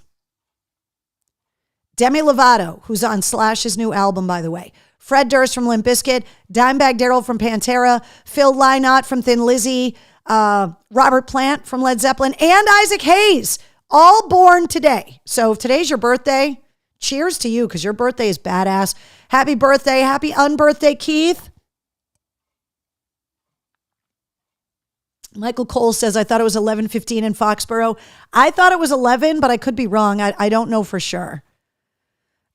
Demi Lovato, who's on Slash's new album, by the way. Fred Durst from Limp Bizkit, Dimebag Darrell from Pantera, Phil Lynott from Thin Lizzy, Robert Plant from Led Zeppelin, and Isaac Hayes, all born today. So if today's your birthday, cheers to you because your birthday is badass. Happy birthday. Happy unbirthday, Keith. Michael Cole says, I thought it was 11:15 in Foxborough. I thought it was 11, but I could be wrong. I don't know for sure.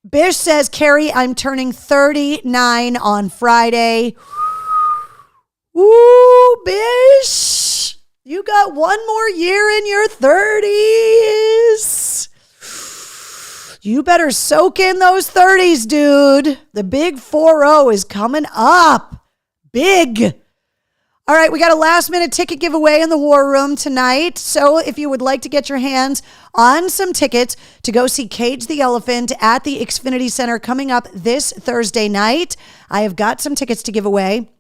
Bish says, Carrie, I'm turning 39 on Friday. Woo, Bish. You got one more year in your 30s. You better soak in those 30s, dude. The big 4-0 is coming up. Big. All right, we got a last minute ticket giveaway in the War Room tonight. So if you would like to get your hands on some tickets to go see Cage the Elephant at the Xfinity Center coming up this Thursday night, I have got some tickets to give away.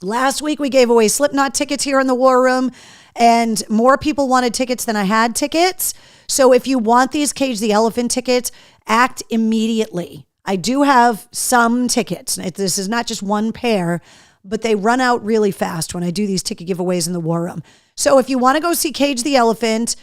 Last week we gave away Slipknot tickets here in the War Room, and more people wanted tickets than I had tickets. So if you want these Cage the Elephant tickets, act immediately. I do have some tickets. This is not just one pair, but they run out really fast when I do these ticket giveaways in the War Room. So if you want to go see Cage the Elephant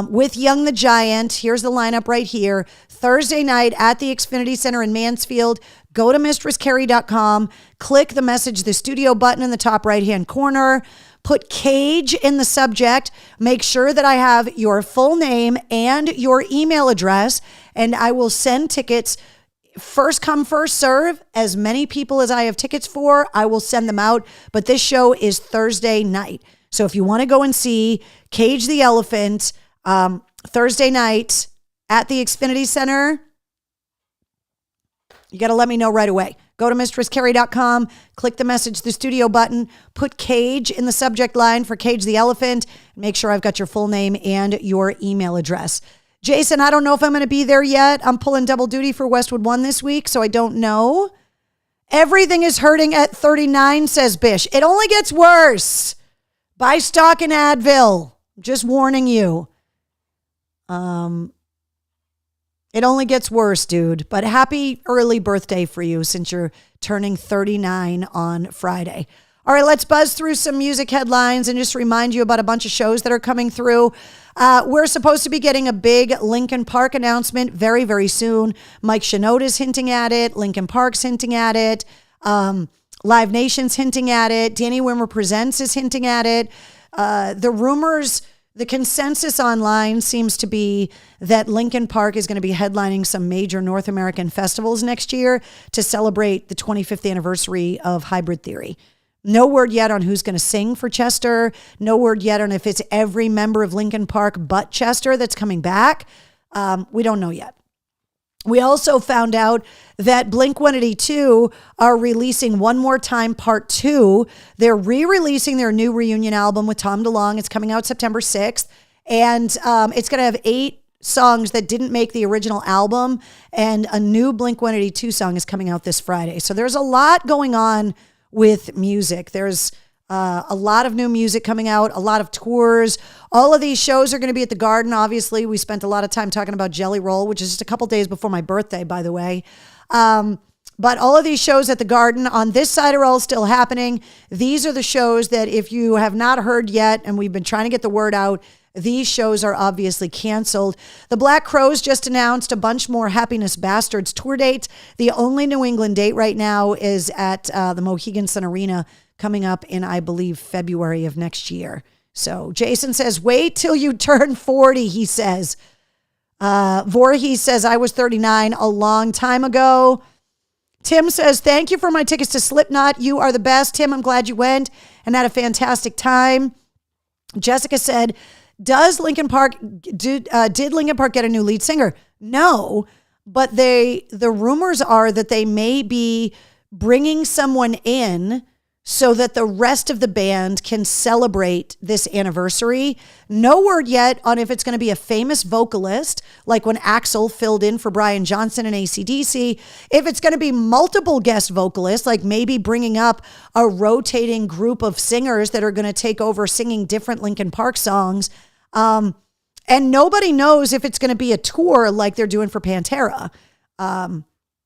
with Young the Giant, here's the lineup right here. Thursday night at the Xfinity Center in Mansfield. Go to mistresscarrie.com, click the message the studio button in the top right-hand corner, put Cage in the subject, make sure that I have your full name and your email address, and I will send tickets. First come, first serve. As many people as I have tickets for, I will send them out. But this show is Thursday night. So if you want to go and see Cage the Elephant Thursday night at the Xfinity Center, you got to let me know right away. Go to mistresscarrie.com, click the message the studio button, put Cage in the subject line for Cage the Elephant, and make sure I've got your full name and your email address. Jason, I don't know if I'm going to be there yet. I'm pulling double duty for Westwood One this week, so I don't know. Everything is hurting at 39, says Bish. It only gets worse. Buy stock in Advil. Just warning you. It only gets worse, dude. But happy early birthday for you since you're turning 39 on Friday. All right, let's buzz through some music headlines and just remind you about a bunch of shows that are coming through. We're supposed to be getting a big Linkin Park announcement very, very soon. Mike Shinoda's hinting at it. Linkin Park's hinting at it. Live Nation's hinting at it. Danny Wimmer Presents is hinting at it. The rumors The consensus online seems to be that Linkin Park is going to be headlining some major North American festivals next year to celebrate the 25th anniversary of Hybrid Theory. No word yet on who's going to sing for Chester. No word yet on if it's every member of Linkin Park but Chester that's coming back. We don't know yet. We also found out that Blink-182 are releasing One More Time Part 2. They're re-releasing their new reunion album with Tom DeLonge. It's coming out September 6th. And it's going to have 8 songs that didn't make the original album. And a new Blink-182 song is coming out this Friday. So there's a lot going on with music. There's a lot of new music coming out, a lot of tours. All of these shows are going to be at the Garden. Obviously, we spent a lot of time talking about Jelly Roll, which is just a couple days before my birthday, by the way. But all of these shows at the Garden on this side are all still happening. These are the shows that if you have not heard yet, and we've been trying to get the word out, these shows are obviously canceled. The Black Crowes just announced a bunch more Happiness Bastards tour dates. The only New England date right now is at the Mohegan Sun Arena coming up in, I believe, February of next year. So Jason says, wait till you turn 40, he says. Voorhees says, I was 39 a long time ago. Tim says, thank you for my tickets to Slipknot. You are the best. Tim, I'm glad you went and had a fantastic time. Jessica said, did Linkin Park get a new lead singer? No, but the rumors are that they may be bringing someone in so that the rest of the band can celebrate this anniversary. No word yet on if it's going to be a famous vocalist, like when Axl filled in for Brian Johnson in AC/DC. If it's going to be multiple guest vocalists, like maybe bringing up a rotating group of singers that are going to take over singing different Linkin Park songs. And nobody knows if it's going to be a tour like they're doing for Pantera.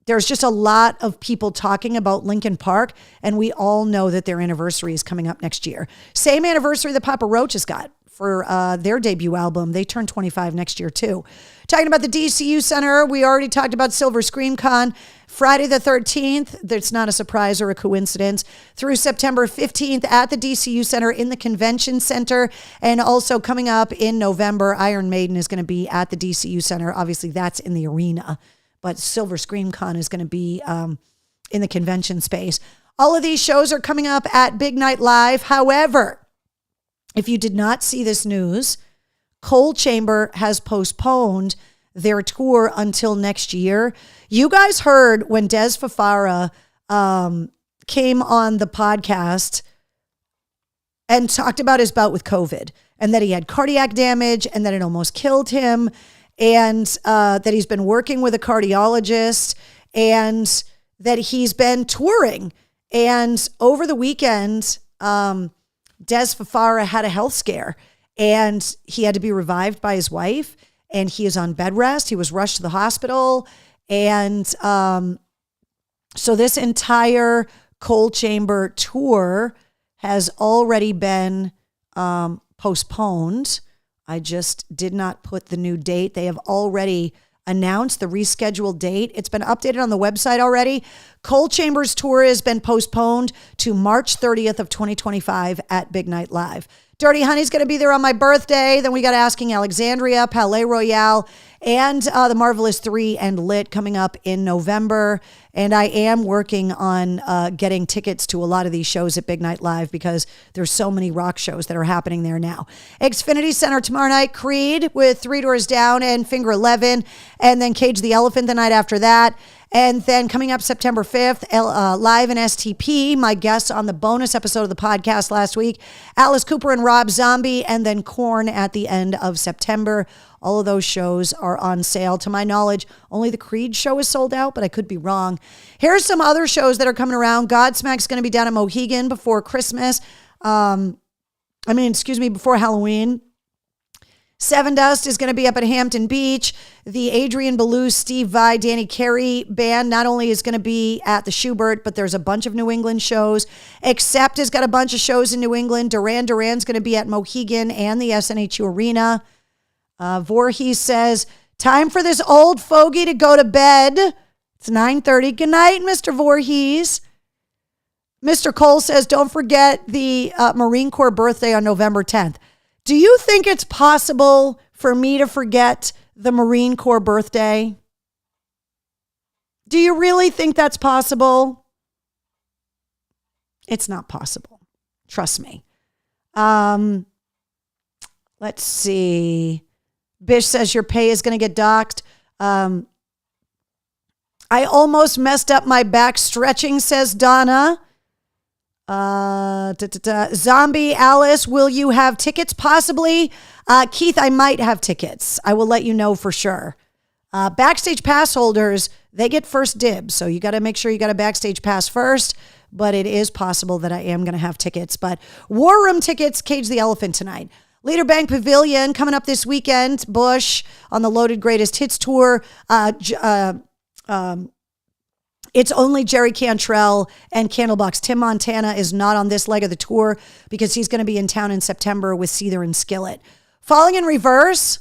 There's just a lot of people talking about Linkin Park, and we all know that their anniversary is coming up next year. Same anniversary that Papa Roach has got for their debut album. They turn 25 next year too. Talking about the DCU Center, we already talked about Silver Scream Con. Friday the 13th, that's not a surprise or a coincidence, through September 15th at the DCU Center in the Convention Center. And also coming up in November, Iron Maiden is going to be at the DCU Center. Obviously, that's in the arena. But Silver Scream Con is going to be in the convention space. All of these shows are coming up at Big Night Live. However, if you did not see this news, Coal Chamber has postponed their tour until next year. You guys heard when Des Fafara came on the podcast and talked about his bout with COVID and that he had cardiac damage and that it almost killed him. And that he's been working with a cardiologist and that he's been touring. And over the weekend, Des Fafara had a health scare and he had to be revived by his wife and he is on bed rest. He was rushed to the hospital. And so this entire Coal Chamber tour has already been postponed. I just did not put the new date. They have already announced the rescheduled date. It's been updated on the website already. Coal Chamber's tour has been postponed to March 30th of 2025 at Big Night Live. Dirty Honey's going to be there on my birthday. Then we got Asking Alexandria, Palais Royale, and The Marvelous 3 and Lit coming up in November. And I am working on getting tickets to a lot of these shows at Big Night Live because there's so many rock shows that are happening there now. Xfinity Center tomorrow night, Creed with Three Doors Down and Finger 11, and then Cage the Elephant the night after that. And then coming up September 5th, live in STP, my guests on the bonus episode of the podcast last week, Alice Cooper and Rob Zombie, and then Korn at the end of September. All of those shows are on sale. To my knowledge, only the Creed show is sold out, but I could be wrong. Here's some other shows that are coming around. Godsmack's going to be down at Mohegan before Christmas. Before Halloween. Seven Dust is going to be up at Hampton Beach. The Adrian Belew, Steve Vai, Danny Carey band not only is going to be at the Schubert, but there's a bunch of New England shows. Accept has got a bunch of shows in New England. Duran Duran's going to be at Mohegan and the SNHU Arena. Voorhees says, time for this old fogey to go to bed. It's 9:30. Good night, Mr. Voorhees. Mr. Cole says, don't forget the Marine Corps birthday on November 10th. Do you think it's possible for me to forget the Marine Corps birthday? Do you really think that's possible? It's not possible. Trust me. Let's see. Bish says your pay is going to get docked. I almost messed up my back stretching, says Donna. Zombie Alice, will you have tickets? Possibly. Keith, I might have tickets. I will let you know for sure. Backstage pass holders, they get first dibs. So you got to make sure you got a backstage pass first. But it is possible that I am going to have tickets. But War Room tickets, Cage the Elephant tonight. Leader Bank Pavilion coming up this weekend. Bush on the Loaded Greatest Hits Tour. It's only Jerry Cantrell and Candlebox. Tim Montana is not on this leg of the tour because he's going to be in town in September with Seether and Skillet. Falling in Reverse,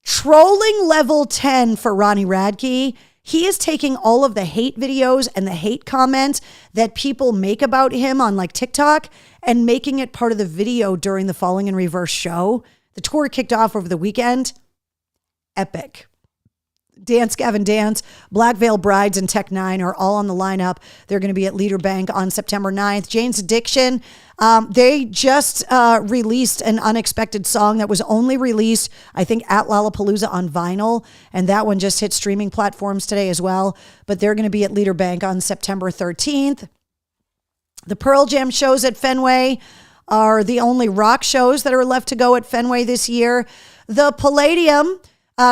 trolling level 10 for Ronnie Radke. He is taking all of the hate videos and the hate comments that people make about him on like TikTok and making it part of the video during the Falling in Reverse show. The tour kicked off over the weekend. Epic. Dance Gavin Dance, Black Veil Brides, and Tech Nine are all on the lineup. They're going to be at Leader Bank on September 9th. Jane's Addiction, they just released an unexpected song that was only released, I think, at Lollapalooza on vinyl, and that one just hit streaming platforms today as well. But they're going to be at Leader Bank on September 13th. The Pearl Jam shows at Fenway are the only rock shows that are left to go at Fenway this year. The Palladium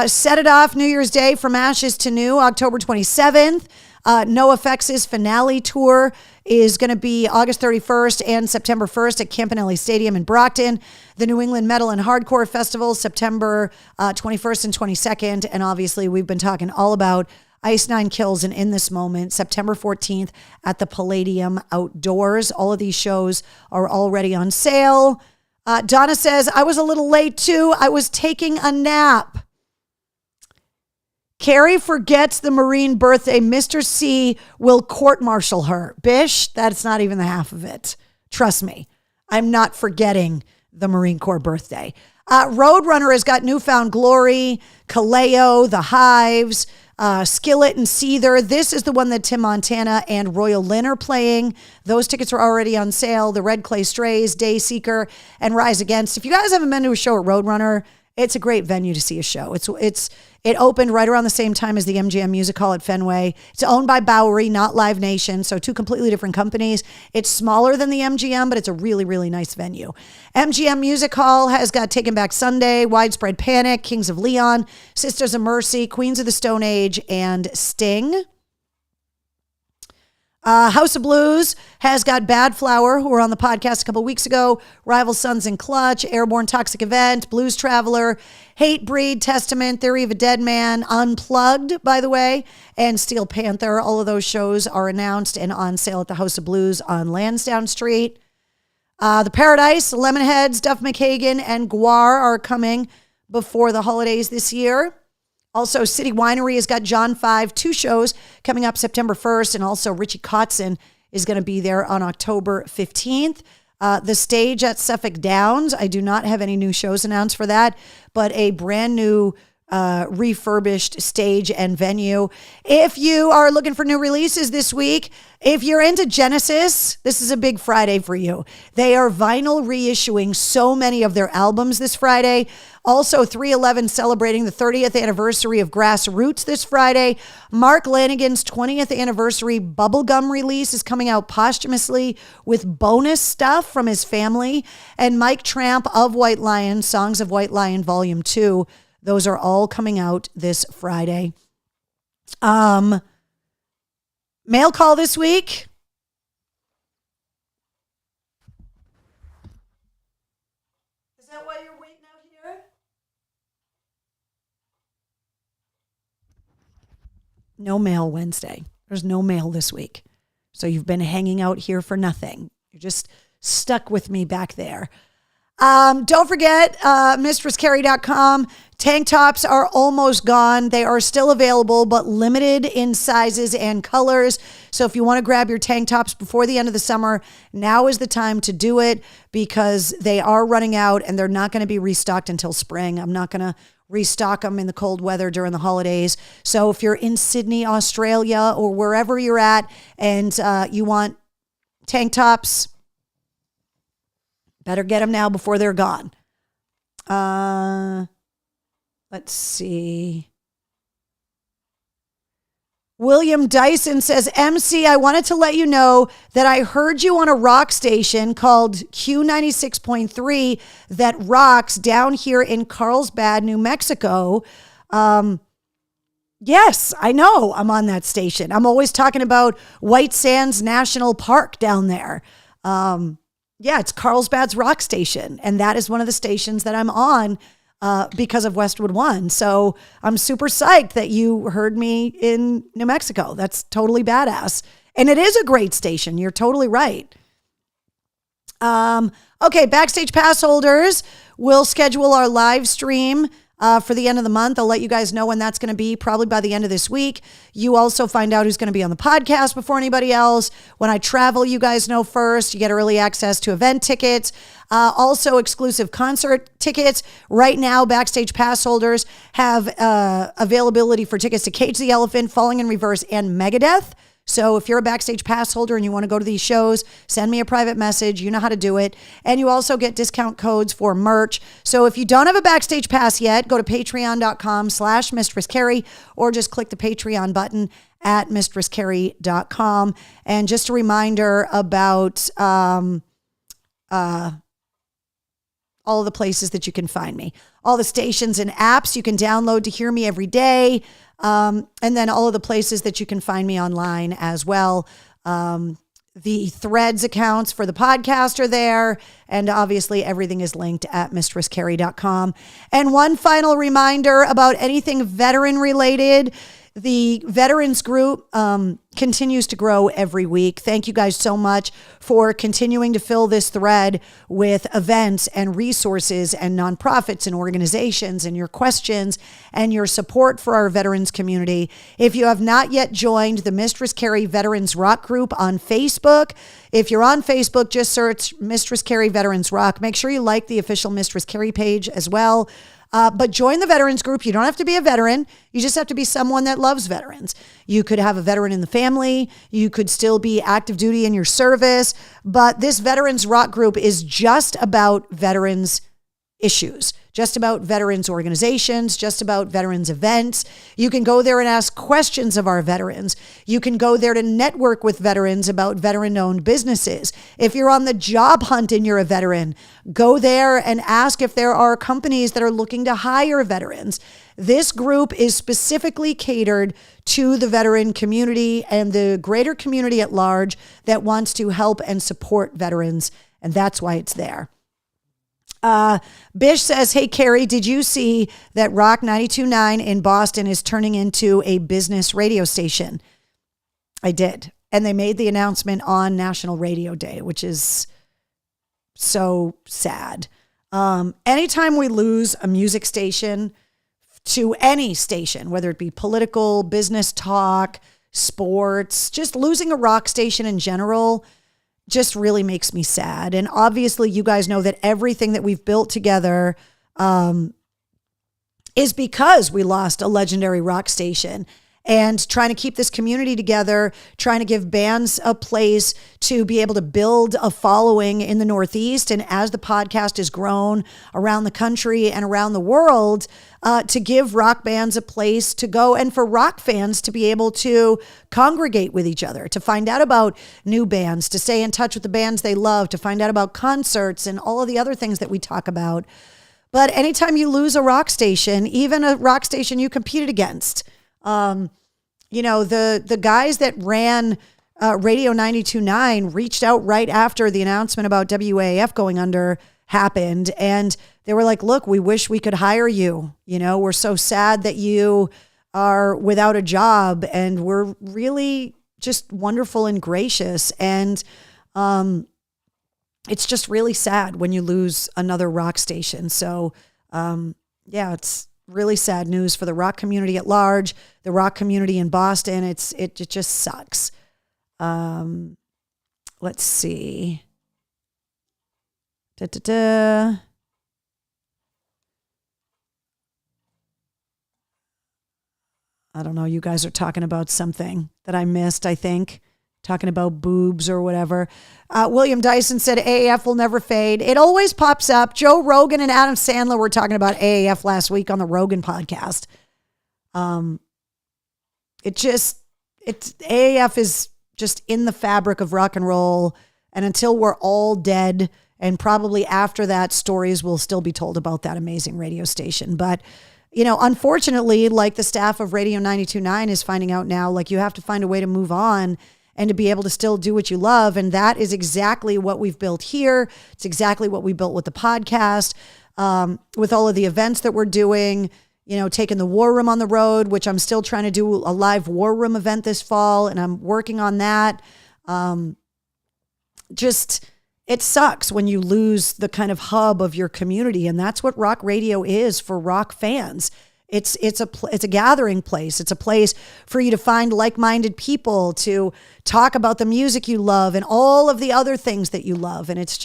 set it off New Year's Day from Ashes to New, October 27th. NoFX's finale tour is going to be August 31st and September 1st at Campanelli Stadium in Brockton. The New England Metal and Hardcore Festival, September 21st and 22nd. And obviously, we've been talking all about Ice Nine Kills and In This Moment, September 14th at the Palladium Outdoors. All of these shows are already on sale. Donna says, I was a little late too. I was taking a nap. Carrie forgets the Marine birthday. Mr. C will court-martial her. Bish, that's not even the half of it. Trust me. I'm not forgetting the Marine Corps birthday. Roadrunner has got Newfound Glory, Kaleo, The Hives, Skillet and Seether. This is the one that Tim Montana and Royal Lynn are playing. Those tickets are already on sale. The Red Clay Strays, Dayseeker, and Rise Against. If you guys haven't been to a show at Roadrunner, it's a great venue to see a show. It opened right around the same time as the MGM Music Hall at Fenway. It's owned by Bowery, not Live Nation, so two completely different companies. It's smaller than the MGM, but it's a really, really nice venue. MGM Music Hall has got Taken Back Sunday, Widespread Panic, Kings of Leon, Sisters of Mercy, Queens of the Stone Age, and Sting. House of Blues has got Bad Flower, who were on the podcast a couple weeks ago, Rival Sons and Clutch, Airborne Toxic Event, Blues Traveler, Hatebreed, Testament, Theory of a Dead Man, Unplugged, by the way, and Steel Panther. All of those shows are announced and on sale at the House of Blues on Lansdowne Street. The Paradise, Lemonheads, Duff McKagan, and Guar are coming before the holidays this year. Also, City Winery has got John 5, 2 shows coming up September 1st, and also Richie Kotzen is going to be there on October 15th. The Stage at Suffolk Downs, I do not have any new shows announced for that, but a brand new refurbished stage and venue. If you are looking for new releases this week, if you're into Genesis, this is a big Friday for you. They are vinyl reissuing so many of their albums this Friday. Also, 311 celebrating the 30th anniversary of Grassroots this Friday. Mark Lanigan's 20th anniversary bubblegum release is coming out posthumously with bonus stuff from his family. And Mike Tramp of White Lion, Songs of White Lion Volume 2. Those are all coming out this Friday. Mail call this week. Is that why you're waiting out here? No mail Wednesday. There's no mail this week. So you've been hanging out here for nothing. You're just stuck with me back there. Don't forget, mistresscarrie.com Tank tops are almost gone. They are still available, but limited in sizes and colors. So if you want to grab your tank tops before the end of the summer, now is the time to do it because they are running out and they're not going to be restocked until spring. I'm not going to restock them in the cold weather during the holidays. So if you're in Sydney, Australia, or wherever you're at and you want tank tops, better get them now before they're gone. Let's see. William Dyson says, MC, I wanted to let you know that I heard you on a rock station called Q96.3 that rocks down here in Carlsbad, New Mexico. Yes, I know I'm on that station. I'm always talking about White Sands National Park down there. Yeah, it's Carlsbad's rock station. And that is one of the stations that I'm on because of Westwood One. So I'm super psyched that you heard me in New Mexico. That's totally badass. And it is a great station. You're totally right. Okay, Backstage Pass holders, we'll schedule our live stream for the end of the month. I'll let you guys know when that's going to be, probably by the end of this week. You also find out who's going to be on the podcast before anybody else. When I travel, you guys know first. You get early access to event tickets, also exclusive concert tickets. Right now, Backstage Pass holders have availability for tickets to Cage the Elephant, Falling in Reverse, and Megadeth. So if you're a Backstage Pass holder and you want to go to these shows, send me a private message. You know how to do it. And you also get discount codes for merch. So if you don't have a Backstage Pass yet, go to patreon.com/Mistress Carrie or just click the Patreon button at mistresscarrie.com. And just a reminder about all the places that you can find me. All the stations and apps you can download to hear me every day. And then all of the places that you can find me online as well. The Threads accounts for the podcast are there. And obviously everything is linked at mistresscarrie.com. And one final reminder about anything veteran related. The veterans group continues to grow every week. Thank you guys so much for continuing to fill this thread with events and resources and nonprofits and organizations and your questions and your support for our veterans community. If you have not yet joined the Mistress Carrie Veterans Rock group on Facebook, if you're on Facebook, just search Mistress Carrie Veterans Rock. Make sure you like the official Mistress Carrie page as well. But join the veterans group. You don't have to be a veteran. You just have to be someone that loves veterans. You could have a veteran in the family. You could still be active duty in your service. But this Veterans Rock group is just about veterans issues, just about veterans organizations, just about veterans events. You can go there and ask questions of our veterans. You can go there to network with veterans about veteran-owned businesses. If you're on the job hunt and you're a veteran, go there and ask if there are companies that are looking to hire veterans. This group is specifically catered to the veteran community and the greater community at large that wants to help and support veterans, and that's why it's there. Bish says, hey, Carrie, did you see that Rock 92.9 in Boston is turning into a business radio station? I did. And they made the announcement on National Radio Day, which is so sad. Anytime we lose a music station to any station, whether it be political, business talk, sports, just losing a rock station in general just really makes me sad. And obviously you guys know that everything that we've built together is because we lost a legendary rock station. And trying to keep this community together, trying to give bands a place to be able to build a following in the Northeast. And as the podcast has grown around the country and around the world, to give rock bands a place to go and for rock fans to be able to congregate with each other, to find out about new bands, to stay in touch with the bands they love, to find out about concerts and all of the other things that we talk about. But anytime you lose a rock station, even a rock station you competed against, you know, the guys that ran Radio 92.9 reached out right after the announcement about WAAF going under happened. And they were like, look, we wish we could hire you. You know, we're so sad that you are without a job, and we're really just wonderful and gracious. And it's just really sad when you lose another rock station. So yeah, it's really sad news for the rock community at large, the rock community in Boston. It just sucks. Let's see. I don't know. You guys are talking about something that I missed, I think. Talking about boobs or whatever. William Dyson said AAF will never fade. It always pops up. Joe Rogan and Adam Sandler were talking about AAF last week on the Rogan podcast. AAF is just in the fabric of rock and roll. And until we're all dead, and probably after that, stories will still be told about that amazing radio station. But unfortunately, like the staff of Radio 92.9 is finding out now, like you have to find a way to move on and to be able to still do what you love. And that is exactly what we've built here. It's exactly what we built with the podcast, with all of the events that we're doing, taking the War Room on the road, which I'm still trying to do a live War Room event this fall. And I'm working on that. It sucks when you lose the kind of hub of your community. And that's what rock radio is for rock fans. It's a gathering place. It's a place for you to find like-minded people to talk about the music you love and all of the other things that you love. And it's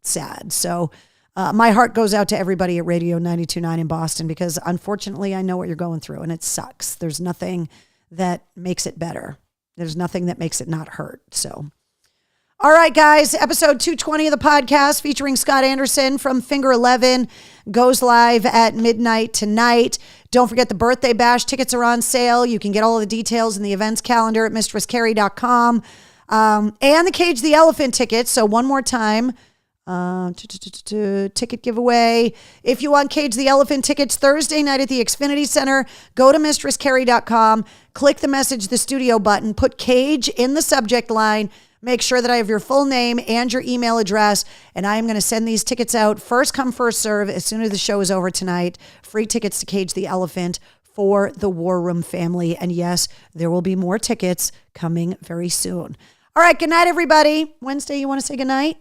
sad. So my heart goes out to everybody at Radio 92.9 in Boston, because unfortunately I know what you're going through and it sucks. There's nothing that makes it better. There's nothing that makes it not hurt. So, all right, guys, episode 220 of the podcast featuring Scott Anderson from Finger 11 goes live at midnight tonight. Don't forget the birthday bash. Tickets are on sale. You can get all of the details in the events calendar at mistresscarrie.com. And the Cage the Elephant tickets. So one more time, ticket giveaway. If you want Cage the Elephant tickets Thursday night at the Xfinity Center, go to mistresscarrie.com, click the message the studio button, put Cage in the subject line. Make sure that I have your full name and your email address, and I am going to send these tickets out first come, first serve as soon as the show is over tonight. Free tickets to Cage the Elephant for the War Room family. And yes, there will be more tickets coming very soon. All right, good night, everybody. Wednesday, you want to say good night?